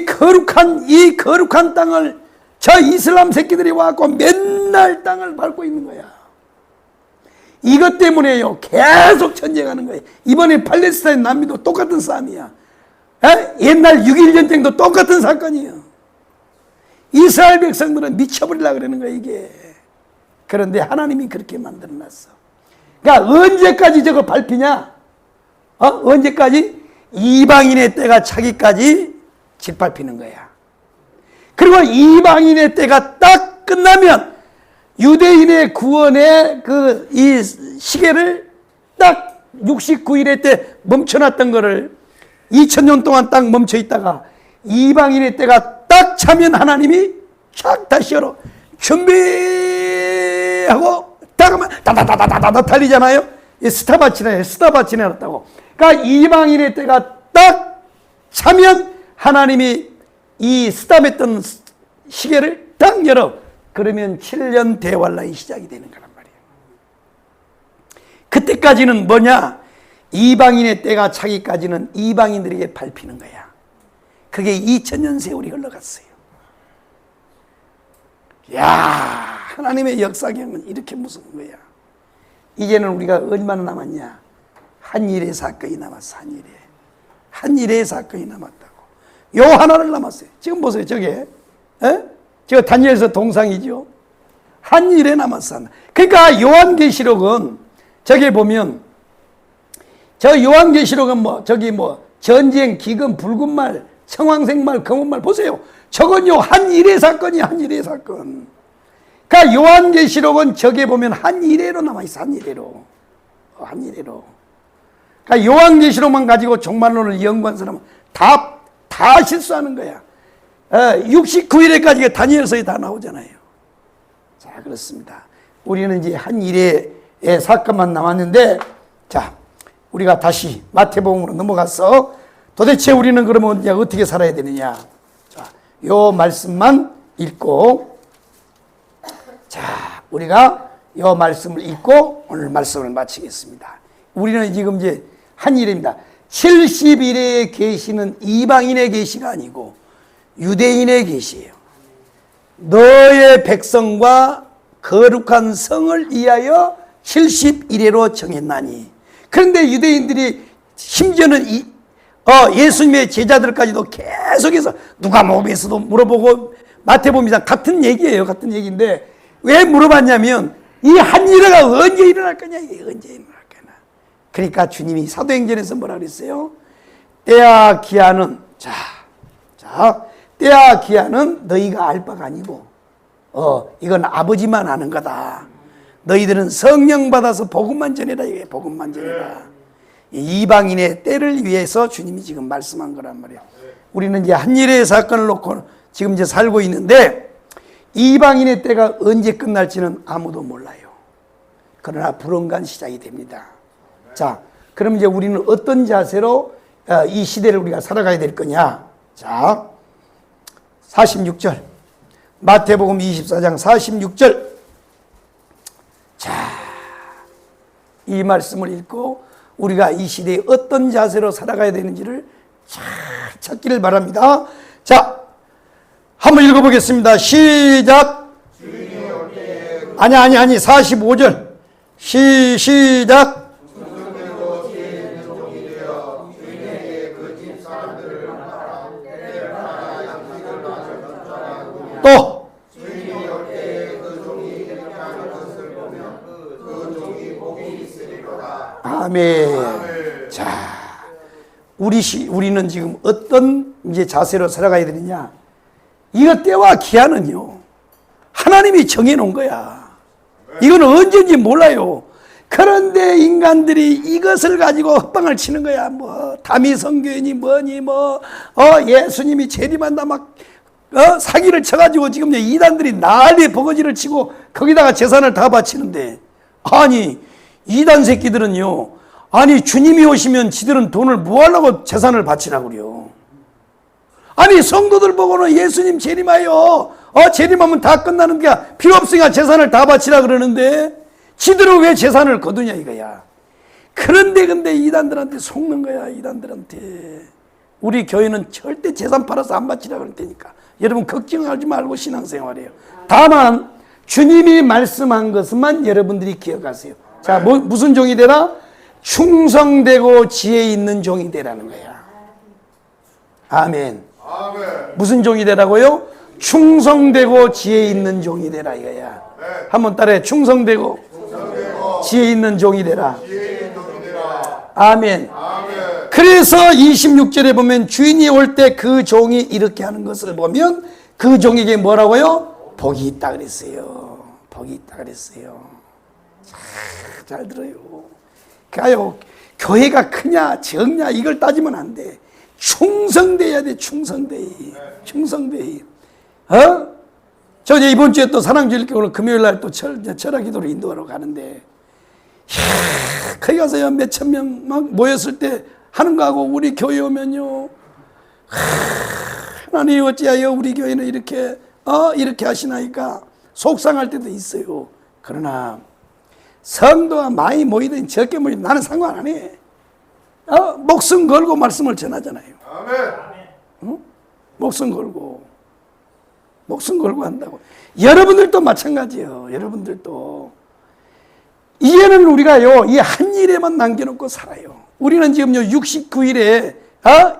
거룩한 땅을 저 이슬람 새끼들이 와갖고 맨날 땅을 밟고 있는 거야. 이것 때문에요. 계속 전쟁하는 거예요. 이번에 팔레스타인 난민도 똑같은 싸움이야. 옛날 6.1 전쟁도 똑같은 사건이에요. 이스라엘 백성들은 미쳐버리려고 그러는 거야, 이게. 그런데 하나님이 그렇게 만들어놨어. 그러니까 언제까지 저거 밟히냐? 언제까지? 이방인의 때가 차기까지 짓밟히는 거야. 그리고 이방인의 때가 딱 끝나면 유대인의 구원의 이 시계를 딱 69일의 때 멈춰놨던 거를 2000년 동안 딱 멈춰 있다가 이방인의 때가 딱 차면 하나님이 쫙 다시 열어 준비하고 딱 하면 다다다다다다 달리잖아요. 스타바치네 놨다고. 그러니까 이방인의 때가 딱 차면 하나님이 이 스탑했던 시계를 딱 열어. 그러면 7년 대환란이 시작이 되는 거란 말이에요. 그때까지는 뭐냐? 이방인의 때가 차기까지는 이방인들에게 밟히는 거야. 그게 2000년 세월이 흘러갔어요. 야, 하나님의 역사경은 이렇게 무서운 거야. 이제는 우리가 얼마나 남았냐? 한일의 사건이 남았어. 한일의 사건이 남았다고. 요 하나를 남았어요. 지금 보세요. 저게 저 다니엘서 동상이죠. 한일에 남았어. 그러니까 요한계시록은 저게 보면 저 요한계시록은 전쟁, 기근, 붉은 말, 청황색 말, 검은 말 보세요. 저건요 한일의 사건이야. 한일의 사건. 그러니까 요한계시록은 저게 보면 한일회로 남아있어. 한일회로. 그러니까 요한계시록만 가지고 종말론을 연구한 사람은 다 실수하는 거야. 69일에까지가 다니엘서에 다 나오잖아요. 자, 그렇습니다. 우리는 이제 한일의 사건만 남았는데, 자, 우리가 다시 마태복음으로 넘어가서 도대체 우리는 그러면 이제 어떻게 살아야 되느냐. 자, 요 말씀만 읽고, 자, 우리가 요 말씀을 읽고 오늘 말씀을 마치겠습니다. 우리는 지금 이제 한일입니다. 70일의 계시는 이방인의 계시가 아니고 유대인의 계시예요. 너의 백성과 거룩한 성을 위하여 70일회로 정했나니. 그런데 유대인들이 심지어는 예수님의 제자들까지도 계속해서 누가복음에서도 물어보고 마태복음이랑 같은 얘기예요. 같은 얘기인데 왜 물어봤냐면 이 한일회가 언제 일어날 거냐. 이게 언제 일어날 거냐. 그러니까 주님이 사도행전에서 뭐라 그랬어요? 때와 기한은 때와 기한은 너희가 알 바가 아니고 이건 아버지만 아는 거다. 너희들은 성령 받아서 복음만 전해라. 이게 복음만 전해라. 이방인의 때를 위해서 주님이 지금 말씀한 거란 말이에요. 우리는 이제 한일의 사건을 놓고 지금 이제 살고 있는데 이방인의 때가 언제 끝날지는 아무도 몰라요. 그러나 불언간 시작이 됩니다. 자, 그럼 이제 우리는 어떤 자세로 이 시대를 우리가 살아가야 될 거냐? 자, 46절. 마태복음 24장 46절. 자, 이 말씀을 읽고 우리가 이 시대에 어떤 자세로 살아가야 되는지를 잘 찾기를 바랍니다. 자, 한번 읽어보겠습니다. 시작. 아니 45절. 시작. 또 아멘. 자, 우리는 지금 어떤 이제 자세로 살아가야 되느냐? 이거 때와 기한은요 하나님이 정해놓은 거야. 이거는 언제인지 몰라요. 그런데 인간들이 이것을 가지고 헛방을 치는 거야. 다미성교인이 뭐니 예수님이 재림한다 사기를 쳐가지고 지금 이단들이 난리 버거지를 치고 거기다가 재산을 다 바치는데, 아니 이단 새끼들은요, 아니 주님이 오시면 지들은 돈을 뭐 하려고 재산을 바치라고 그래요. 아니 성도들 보고는 예수님 재림하여 재림하면 다 끝나는 게 필요 없으니까 재산을 다 바치라 그러는데 지들은 왜 재산을 거두냐 이거야. 그런데 근데 이단들한테 속는 거야. 이단들한테. 우리 교회는 절대 재산 팔아서 안 바치라 그럴 테니까 여러분 걱정하지 말고 신앙생활해요. 다만 주님이 말씀한 것만 여러분들이 기억하세요. 자, 무슨 종이 되라? 충성되고 지혜 있는 종이 되라는 거야. 아멘. 아멘. 무슨 종이 되라고요? 충성되고 지혜 있는 종이 되라 이거야. 네. 한번 따라해. 충성되고 지혜 있는 종이 되라. 지혜의 종이 되라. 아멘. 아멘. 그래서 26절에 보면 주인이 올 때 그 종이 이렇게 하는 것을 보면 그 종에게 뭐라고요? 복이 있다 그랬어요. 복이 있다 그랬어요. 잘 들어요. 그래요. 교회가 크냐 적냐 이걸 따지면 안 돼. 충성돼야 돼. 충성돼. 저 이제 이번 주에 또 사랑주일교회로 금요일 날 또 철학 기도를 인도하러 가는데, 거기 가서요 몇천 명 막 모였을 때 하는 거하고 우리 교회 오면요, 하나님 어찌하여 우리 교회는 이렇게 하시나이까 속상할 때도 있어요. 그러나 성도가 많이 모이든 적게 모이든 나는 상관 안 해. 목숨 걸고 말씀을 전하잖아요. 아멘. 목숨 걸고 한다고. 여러분들도 마찬가지예요. 여러분들도 이제는 우리가요 이 한 일에만 남겨놓고 살아요. 우리는 지금요 69일에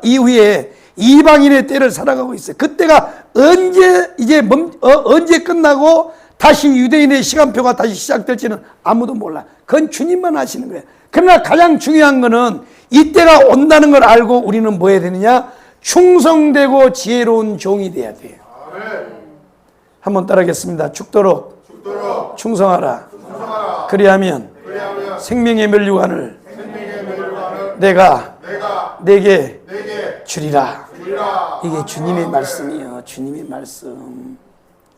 이후에 이방인의 때를 살아가고 있어요. 그때가 언제 끝나고 다시 유대인의 시간표가 다시 시작될지는 아무도 몰라. 그건 주님만 아시는 거예요. 그러나 가장 중요한 거는 이때가 온다는 걸 알고 우리는 뭐 해야 되느냐? 충성되고 지혜로운 종이 돼야 돼요. 아멘. 한번 따라하겠습니다. 죽도록 충성하라. 그리하면 생명의 면류관을 내가 내게 주리라. 이게 주님의 말씀이에요. 주님의 말씀.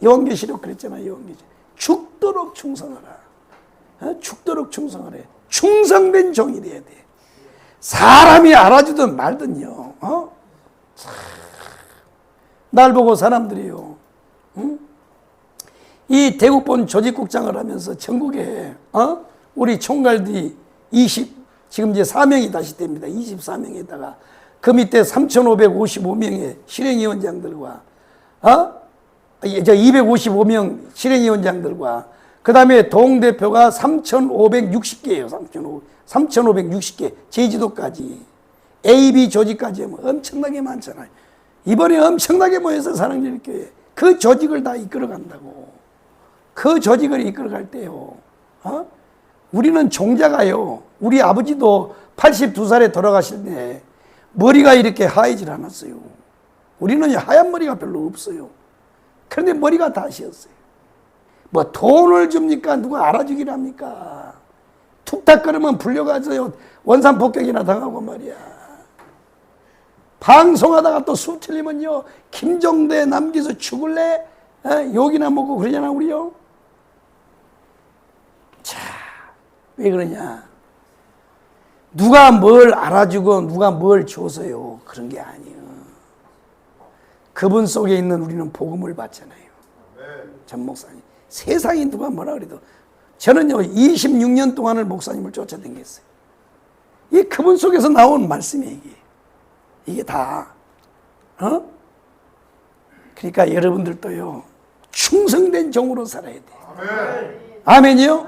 요한계시록 그랬잖아요. 요한계시록. 죽도록 충성하라. 죽도록 충성하래. 충성된 종이 돼야 돼. 사람이 알아주든 말든요. 날 보고 사람들이요. 이 대국본 조직국장을 하면서 전국에 우리 총괄들이 지금 이제 4명이 다시 됩니다. 24명에다가 그 밑에 3,555명의 실행위원장들과 255명 실행위원장들과 그 다음에 동대표가 3,560개예요. 3,560개 제주도까지 AB 조직까지 하면 엄청나게 많잖아요. 이번에 엄청나게 모여서 사랑제일교회 그 조직을 다 이끌어간다고. 그 조직을 이끌어갈 때요. 우리는 종자가요. 우리 아버지도 82살에 돌아가실 때 머리가 이렇게 하얘질 않았어요. 우리는 하얀 머리가 별로 없어요. 그런데 머리가 다 씌었어요. 뭐 돈을 줍니까? 누가 알아주기를 합니까? 툭탁거리면 불려가서 원산폭격이나 당하고 말이야. 방송하다가 또 수 틀리면요 김종대 남기서 죽을래? 욕이나 먹고 그러잖아 우리요. 자, 왜 그러냐? 누가 뭘 알아주고 누가 뭘 줘서요 그런 게 아니에요. 그분 속에 있는 우리는 복음을 받잖아요. 전 목사님. 세상이 누가 뭐라 그래도 저는요 26년 동안을 목사님을 쫓아다녔어요. 이 그분 속에서 나온 말씀이에요. 이게 다. 그러니까 여러분들도요 충성된 종으로 살아야 돼요. 아멘이요?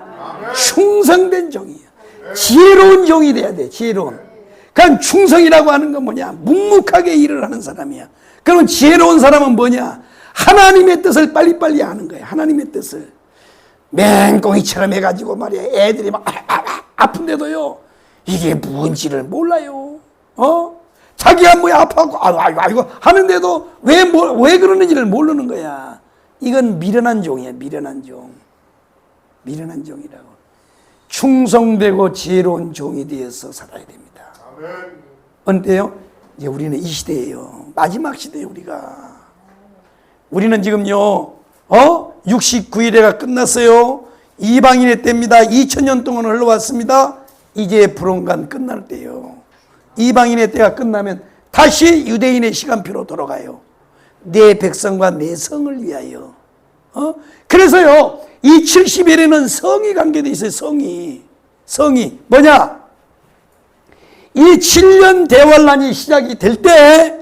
충성된 종이에요. 지혜로운 종이 돼야 돼. 지혜로운. 그러니까 충성이라고 하는 건 뭐냐? 묵묵하게 일을 하는 사람이야. 그럼 지혜로운 사람은 뭐냐? 하나님의 뜻을 빨리빨리 아는 거예요. 하나님의 뜻을. 맹꽁이처럼 해가지고 말이야. 애들이 막 아픈데도요. 이게 뭔지를 몰라요. 자기가 뭐야 아파하고 아이고 하는데도 왜 그러는지를 모르는 거야. 이건 미련한 종이야. 미련한 종. 미련한 종이라고. 충성되고 지혜로운 종이 되어서 살아야 됩니다. 언제요? 이제 우리는 이 시대예요. 마지막 시대에 우리는 지금요 69일회가 끝났어요. 이방인의 때입니다. 2000년 동안 흘러왔습니다. 이제 불온간 끝날 때요. 이방인의 때가 끝나면 다시 유대인의 시간표로 돌아가요. 내 백성과 내 성을 위하여. 그래서요 이 70일에는 성이 관계되어 있어요. 성이 뭐냐? 이 7년 대환란이 시작이 될 때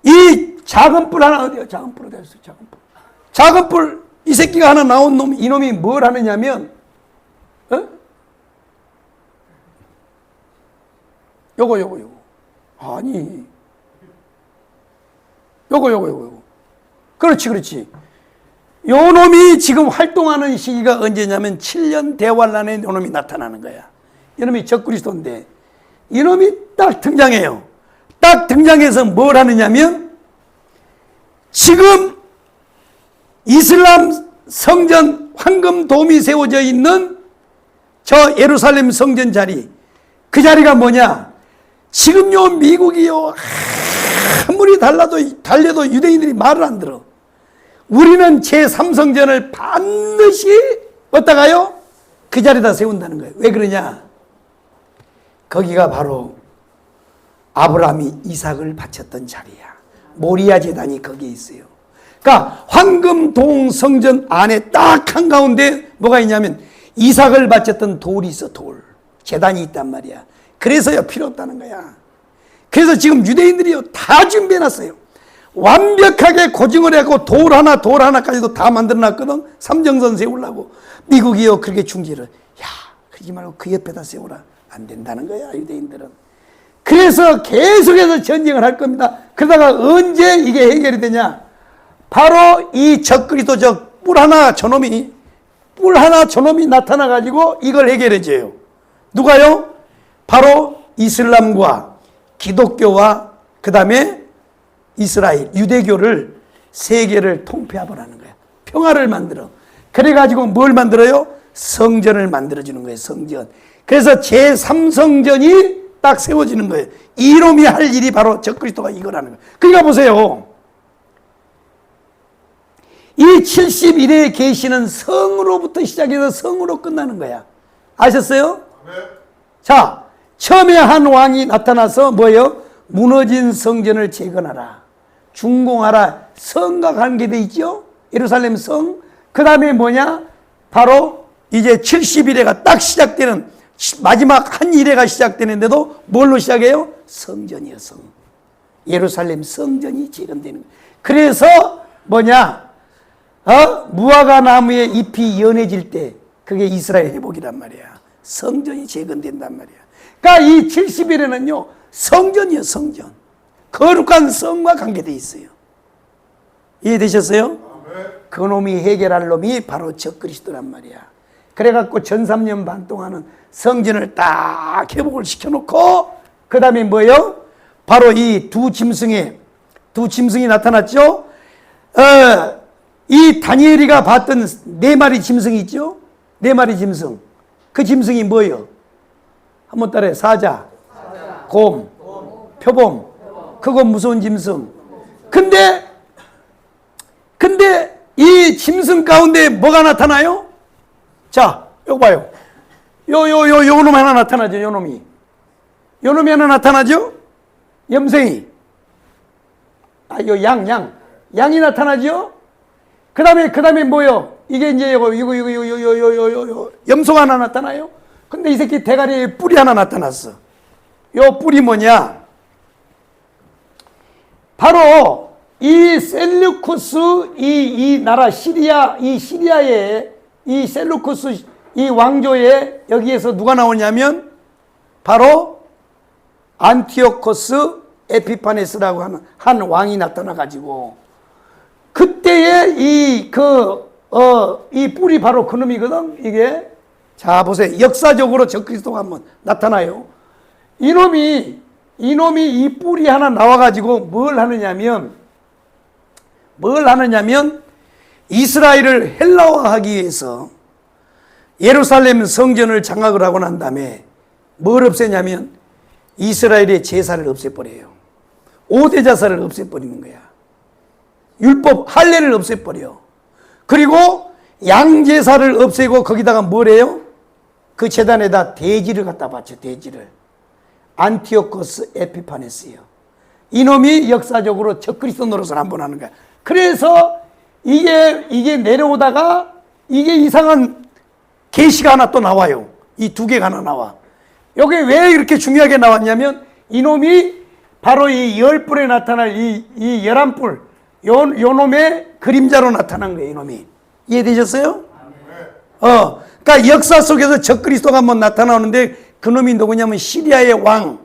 이 작은 뿔 하나 어디요? 작은 뿔 어디 있어요? 작은 뿔 이 새끼가 하나 나온 놈, 이놈이 뭘 하느냐면 요거. 아니. 요거. 그렇지. 요 놈이 지금 활동하는 시기가 언제냐면 7년 대환란에 요 놈이 나타나는 거야. 이 놈이 적그리스도인데 이 놈이 딱 등장해요. 딱 등장해서 뭘 하느냐면 지금 이슬람 성전 황금돔이 세워져 있는 저 예루살렘 성전 자리, 그 자리가 뭐냐? 지금 요 미국이요 아무리 달려도 유대인들이 말을 안 들어. 우리는 제3성전을 반드시 어디다가요? 그 자리에다 세운다는 거예요. 왜 그러냐? 거기가 바로 아브라함이 이삭을 바쳤던 자리야. 모리아 제단이 거기에 있어요. 그러니까 황금동 성전 안에 딱 한가운데 뭐가 있냐면 이삭을 바쳤던 돌이 있어. 돌. 제단이 있단 말이야. 그래서요 필요 없다는 거야. 그래서 지금 유대인들이요 다 준비해놨어요. 완벽하게 고증을 해갖고 돌 하나까지도 다 만들어놨거든. 삼정선 세우려고. 미국이요 그렇게 중지를. 야 그러지 말고 그 옆에다 세우라. 안 된다는 거야 유대인들은. 그래서 계속해서 전쟁을 할 겁니다. 그러다가 언제 이게 해결이 되냐? 바로 이 적그리스도적 뿔 하나 저놈이 나타나가지고 이걸 해결해줘요. 누가요? 바로 이슬람과 기독교와 그 다음에 이스라엘, 유대교를 세계를 통폐합하라는 거야. 평화를 만들어. 그래가지고 뭘 만들어요? 성전을 만들어주는 거예요. 성전. 그래서 제3성전이 딱 세워지는 거예요. 이놈이 할 일이 바로 적그리스도가 이거라는 거예요. 그러니까 보세요. 이 70일의 계시는 성으로부터 시작해서 성으로 끝나는 거야. 아셨어요? 네. 자, 처음에 한 왕이 나타나서 뭐예요? 무너진 성전을 재건하라. 준공하라. 성과 관계되어 있죠? 예루살렘 성. 그 다음에 뭐냐? 바로 이제 70일에가 딱 시작되는 마지막 한 일회가 시작되는데도 뭘로 시작해요? 성전이요, 성. 예루살렘 성전이 재건되는 거예요. 그래서 뭐냐? 무화과 나무의 잎이 연해질 때 그게 이스라엘 회복이란 말이야. 성전이 재건된단 말이야. 그러니까 이 70일에는요 성전이요, 성전. 거룩한 성과 관계되어 있어요. 이해되셨어요? 그 놈이 해결할 놈이 바로 적그리스도란 말이야. 그래갖고 1300년 반 동안은 성전을 딱 회복을 시켜놓고 그 다음에 뭐예요? 바로 이 두 짐승이 나타났죠? 이 다니엘이가 봤던 4마리 짐승이 있죠? 4마리 짐승. 그 짐승이 뭐예요? 한번 따라해. 사자, 곰, 표범. 그거 무서운 짐승. 근데 이 짐승 가운데 뭐가 나타나요? 자, 요거 봐요. 요 놈 하나 나타나죠, 요 놈이. 요 놈이 하나 나타나죠? 염생이. 양이 나타나죠? 그 다음에 뭐요? 이게 이제 이거 염소가 하나 나타나요? 근데 이 새끼 대가리에 뿔이 하나 나타났어. 요 뿔이 뭐냐? 바로 이 셀루쿠스 이 나라 시리아의 이 셀루쿠스 이 왕조에 여기에서 누가 나오냐면 바로 안티오코스 에피파네스라고 하는 한 왕이 나타나 가지고 그때의 이 뿔이 바로 그 놈이거든. 이게 자 보세요. 역사적으로 적그리스도가 한번 나타나요. 이놈이 이 뿔이 하나 나와 가지고 뭘 하느냐면 이스라엘을 헬라화하기 위해서 예루살렘 성전을 장악을 하고 난 다음에 뭘 없애냐면 이스라엘의 제사를 없애버려요. 5대 제사를 없애버리는 거야. 율법 할례를 없애버려. 그리고 양제사를 없애고 거기다가 뭘 해요? 그 제단에다 돼지를 갖다 바쳐. 돼지를. 안티오코스 에피파네스요. 이놈이 역사적으로 적그리스도 노릇을 한번 하는 거야. 그래서 이게 내려오다가 이게 이상한 계시가 하나 또 나와요. 이 2개가 하나 나와. 여기 왜 이렇게 중요하게 나왔냐면 이놈이 바로 이 10뿔에 나타날 이 11뿔 요 놈의 그림자로 나타난 거예요. 이놈이. 이해되셨어요? 그러니까 역사 속에서 적그리스도가 한번 나타나오는데 그 놈이 누구냐면 시리아의 왕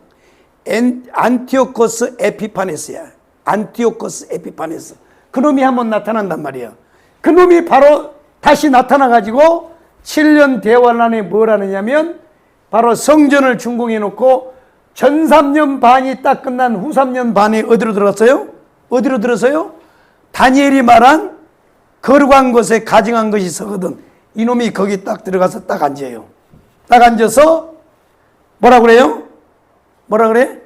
안티오코스 에피파네스야. 안티오코스 에피파네스. 그놈이 한번 나타난단 말이에요. 그놈이 바로 다시 나타나가지고 7년 대환란에 뭘 하느냐면 바로 성전을 준공해 놓고 전 3년 반이 딱 끝난 후 3년 반에 어디로 들어갔어요? 어디로 들어서요? 다니엘이 말한 거룩한 것에 가증한 것이 서거든. 이놈이 거기 딱 들어가서 딱 앉아요. 딱 앉아서 뭐라 그래요? 뭐라 그래?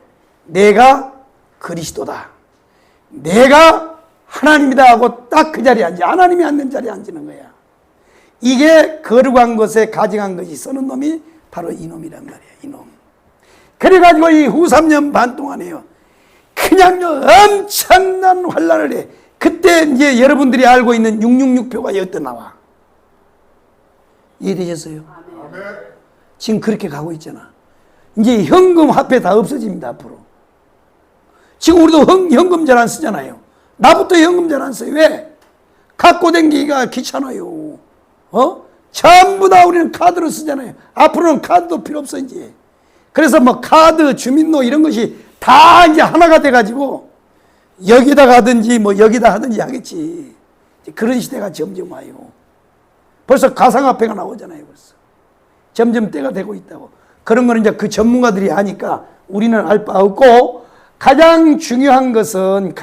내가 그리스도다. 내가 하나님이다 하고 딱 그 자리에 앉아. 하나님이 앉는 자리에 앉는 거야. 이게 거룩한 것에 가증한 것이 서는 놈이 바로 이놈이란 말이야. 이놈. 그래가지고 이 후 3년 반 동안에요. 그냥 엄청난 환란을 해. 그때 이제 여러분들이 알고 있는 666표가 여기다 나와. 이해되셨어요? 지금 그렇게 가고 있잖아. 이제 현금 화폐 다 없어집니다, 앞으로. 지금 우리도 현금 잘 안 쓰잖아요. 나부터 현금 잘 안 써요. 왜? 갖고 다니기가 귀찮아요. 전부 다 우리는 카드로 쓰잖아요. 앞으로는 카드도 필요 없어, 이제. 그래서 뭐 카드, 주민등록 이런 것이 다 이제 하나가 돼가지고 여기다 가든지 뭐 여기다 하든지 하겠지. 그런 시대가 점점 와요. 벌써 가상화폐가 나오잖아요, 벌써. 점점 때가 되고 있다고. 그런 거는 이제 그 전문가들이 하니까 우리는 알 바 없고, 가장 중요한 것은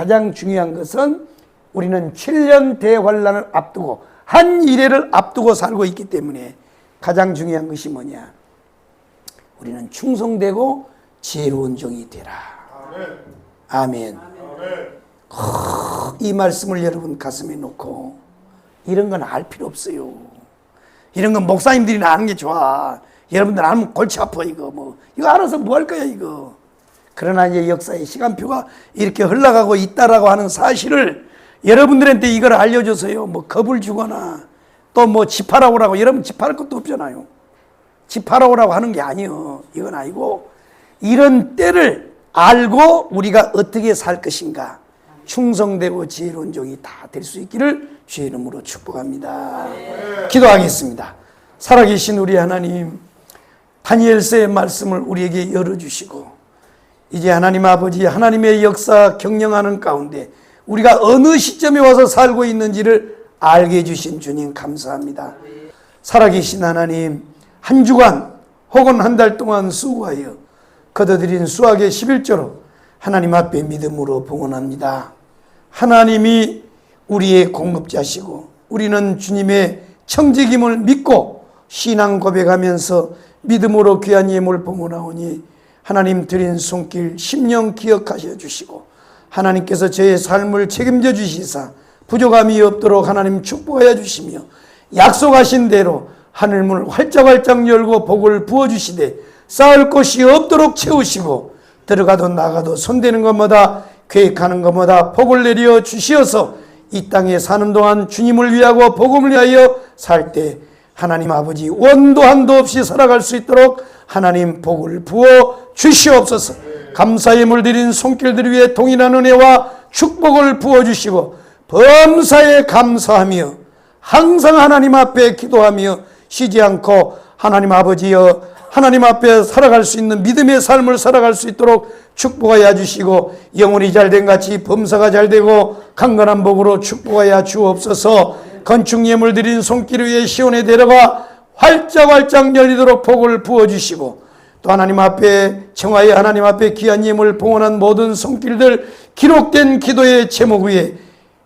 우리는 7년 대환란을 앞두고 한 이래를 앞두고 살고 있기 때문에 가장 중요한 것이 뭐냐? 우리는 충성되고 지혜로운 종이 되라. 아멘. 이 말씀을 여러분 가슴에 놓고, 이런 건 알 필요 없어요. 이런 건 목사님들이 아는 게 좋아. 여러분들 알면 골치 아파. 이거 알아서 뭐 할 거야 이거. 그러나 이제 역사의 시간표가 이렇게 흘러가고 있다라고 하는 사실을 여러분들한테 이걸 알려줘서요, 뭐 겁을 주거나 또 뭐 집하라고라고, 여러분 집할 것도 없잖아요. 집하라고라고 하는 게 아니요. 이건 아니고, 이런 때를 알고 우리가 어떻게 살 것인가, 충성되고 지혜로운 종이 다 될 수 있기를 주의 이름으로 축복합니다. 기도하겠습니다. 살아계신 우리 하나님, 다니엘서의 말씀을 우리에게 열어주시고, 이제 하나님 아버지, 하나님의 역사 경영하는 가운데 우리가 어느 시점에 와서 살고 있는지를 알게 해주신 주님 감사합니다. 살아계신 하나님, 한 주간 혹은 한 달 동안 수고하여 거둬들인 수학의 11조로 하나님 앞에 믿음으로 봉헌합니다. 하나님이 우리의 공급자시고 우리는 주님의 청지김을 믿고 신앙 고백하면서 믿음으로 귀한 예물 봉헌하오니 하나님 드린 손길 10년 기억하셔 주시고, 하나님께서 저의 삶을 책임져 주시사 부족함이 없도록 하나님 축복하여 주시며, 약속하신 대로 하늘문을 활짝활짝 열고 복을 부어주시되 쌓을 곳이 없도록 채우시고, 들어가도 나가도 손대는 것마다 계획하는 것마다 복을 내려 주시어서 이 땅에 사는 동안 주님을 위하고 복음을 위하여 살 때 하나님 아버지 원도 한도 없이 살아갈 수 있도록 하나님 복을 부어 주시옵소서. 감사의 물 드린 손길들 위에 동일한 은혜와 축복을 부어 주시고, 범사에 감사하며 항상 하나님 앞에 기도하며 쉬지 않고 하나님 아버지여, 하나님 앞에 살아갈 수 있는 믿음의 삶을 살아갈 수 있도록 축복하여 주시고, 영혼이 잘된 같이 범사가 잘되고 강건한 복으로 축복하여 주옵소서. 건축 예물 드린 손길 위에 시온에 데려가 활짝활짝 열리도록 복을 부어주시고, 또 하나님 앞에 청하여 하나님 앞에 귀한 예물 봉헌한 모든 손길들 기록된 기도의 제목 위에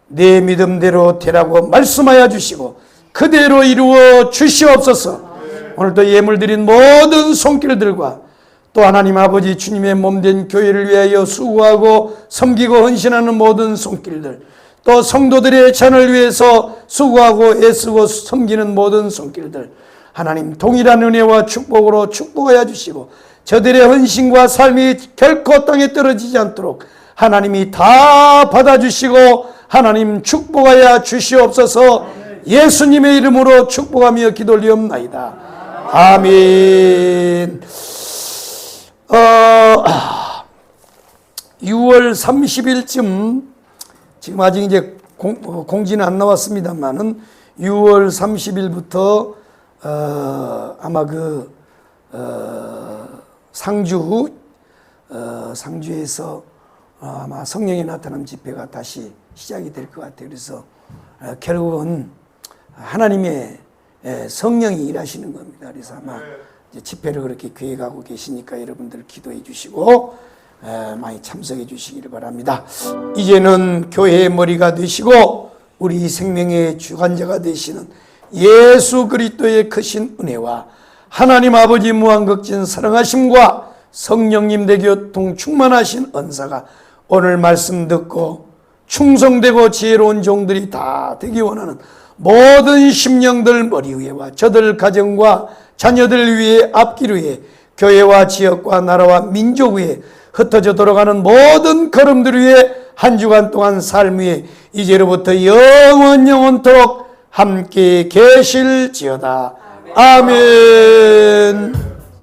내 믿음대로 되라고 말씀하여 주시고 그대로 이루어 주시옵소서. 오늘도 예물 드린 모든 손길들과 또 하나님 아버지 주님의 몸된 교회를 위하여 수고하고 섬기고 헌신하는 모든 손길들, 또 성도들의 잔을 위해서 수고하고 애쓰고 섬기는 모든 손길들, 하나님 동일한 은혜와 축복으로 축복하여 주시고, 저들의 헌신과 삶이 결코 땅에 떨어지지 않도록 하나님이 다 받아주시고 하나님 축복하여 주시옵소서. 예수님의 이름으로 축복하며 기도 올리옵나이다. 아멘. 6월 30일쯤, 지금 아직 이제 공지는 안 나왔습니다만은 6월 30일부터 아마 상주 상주에서 아마 성령이 나타난 집회가 다시 시작이 될 것 같아요. 그래서 결국은 하나님의 성령이 일하시는 겁니다. 그래서 아마 이제 집회를 그렇게 계획하고 계시니까 여러분들 기도해 주시고 많이 참석해 주시기를 바랍니다. 이제는 교회의 머리가 되시고 우리 생명의 주관자가 되시는 예수 그리스도의 크신 은혜와 하나님 아버지 무한극진 사랑하심과 성령님 대교통 충만하신 은사가 오늘 말씀 듣고 충성되고 지혜로운 종들이 다 되기 원하는 모든 심령들 머리 위에와 저들 가정과 자녀들 위에 앞길 위에 교회와 지역과 나라와 민족 위에 흩어져 돌아가는 모든 걸음들 위에 한 주간 동안 삶 위에 이제로부터 영원토록 함께 계실지어다. 아멘.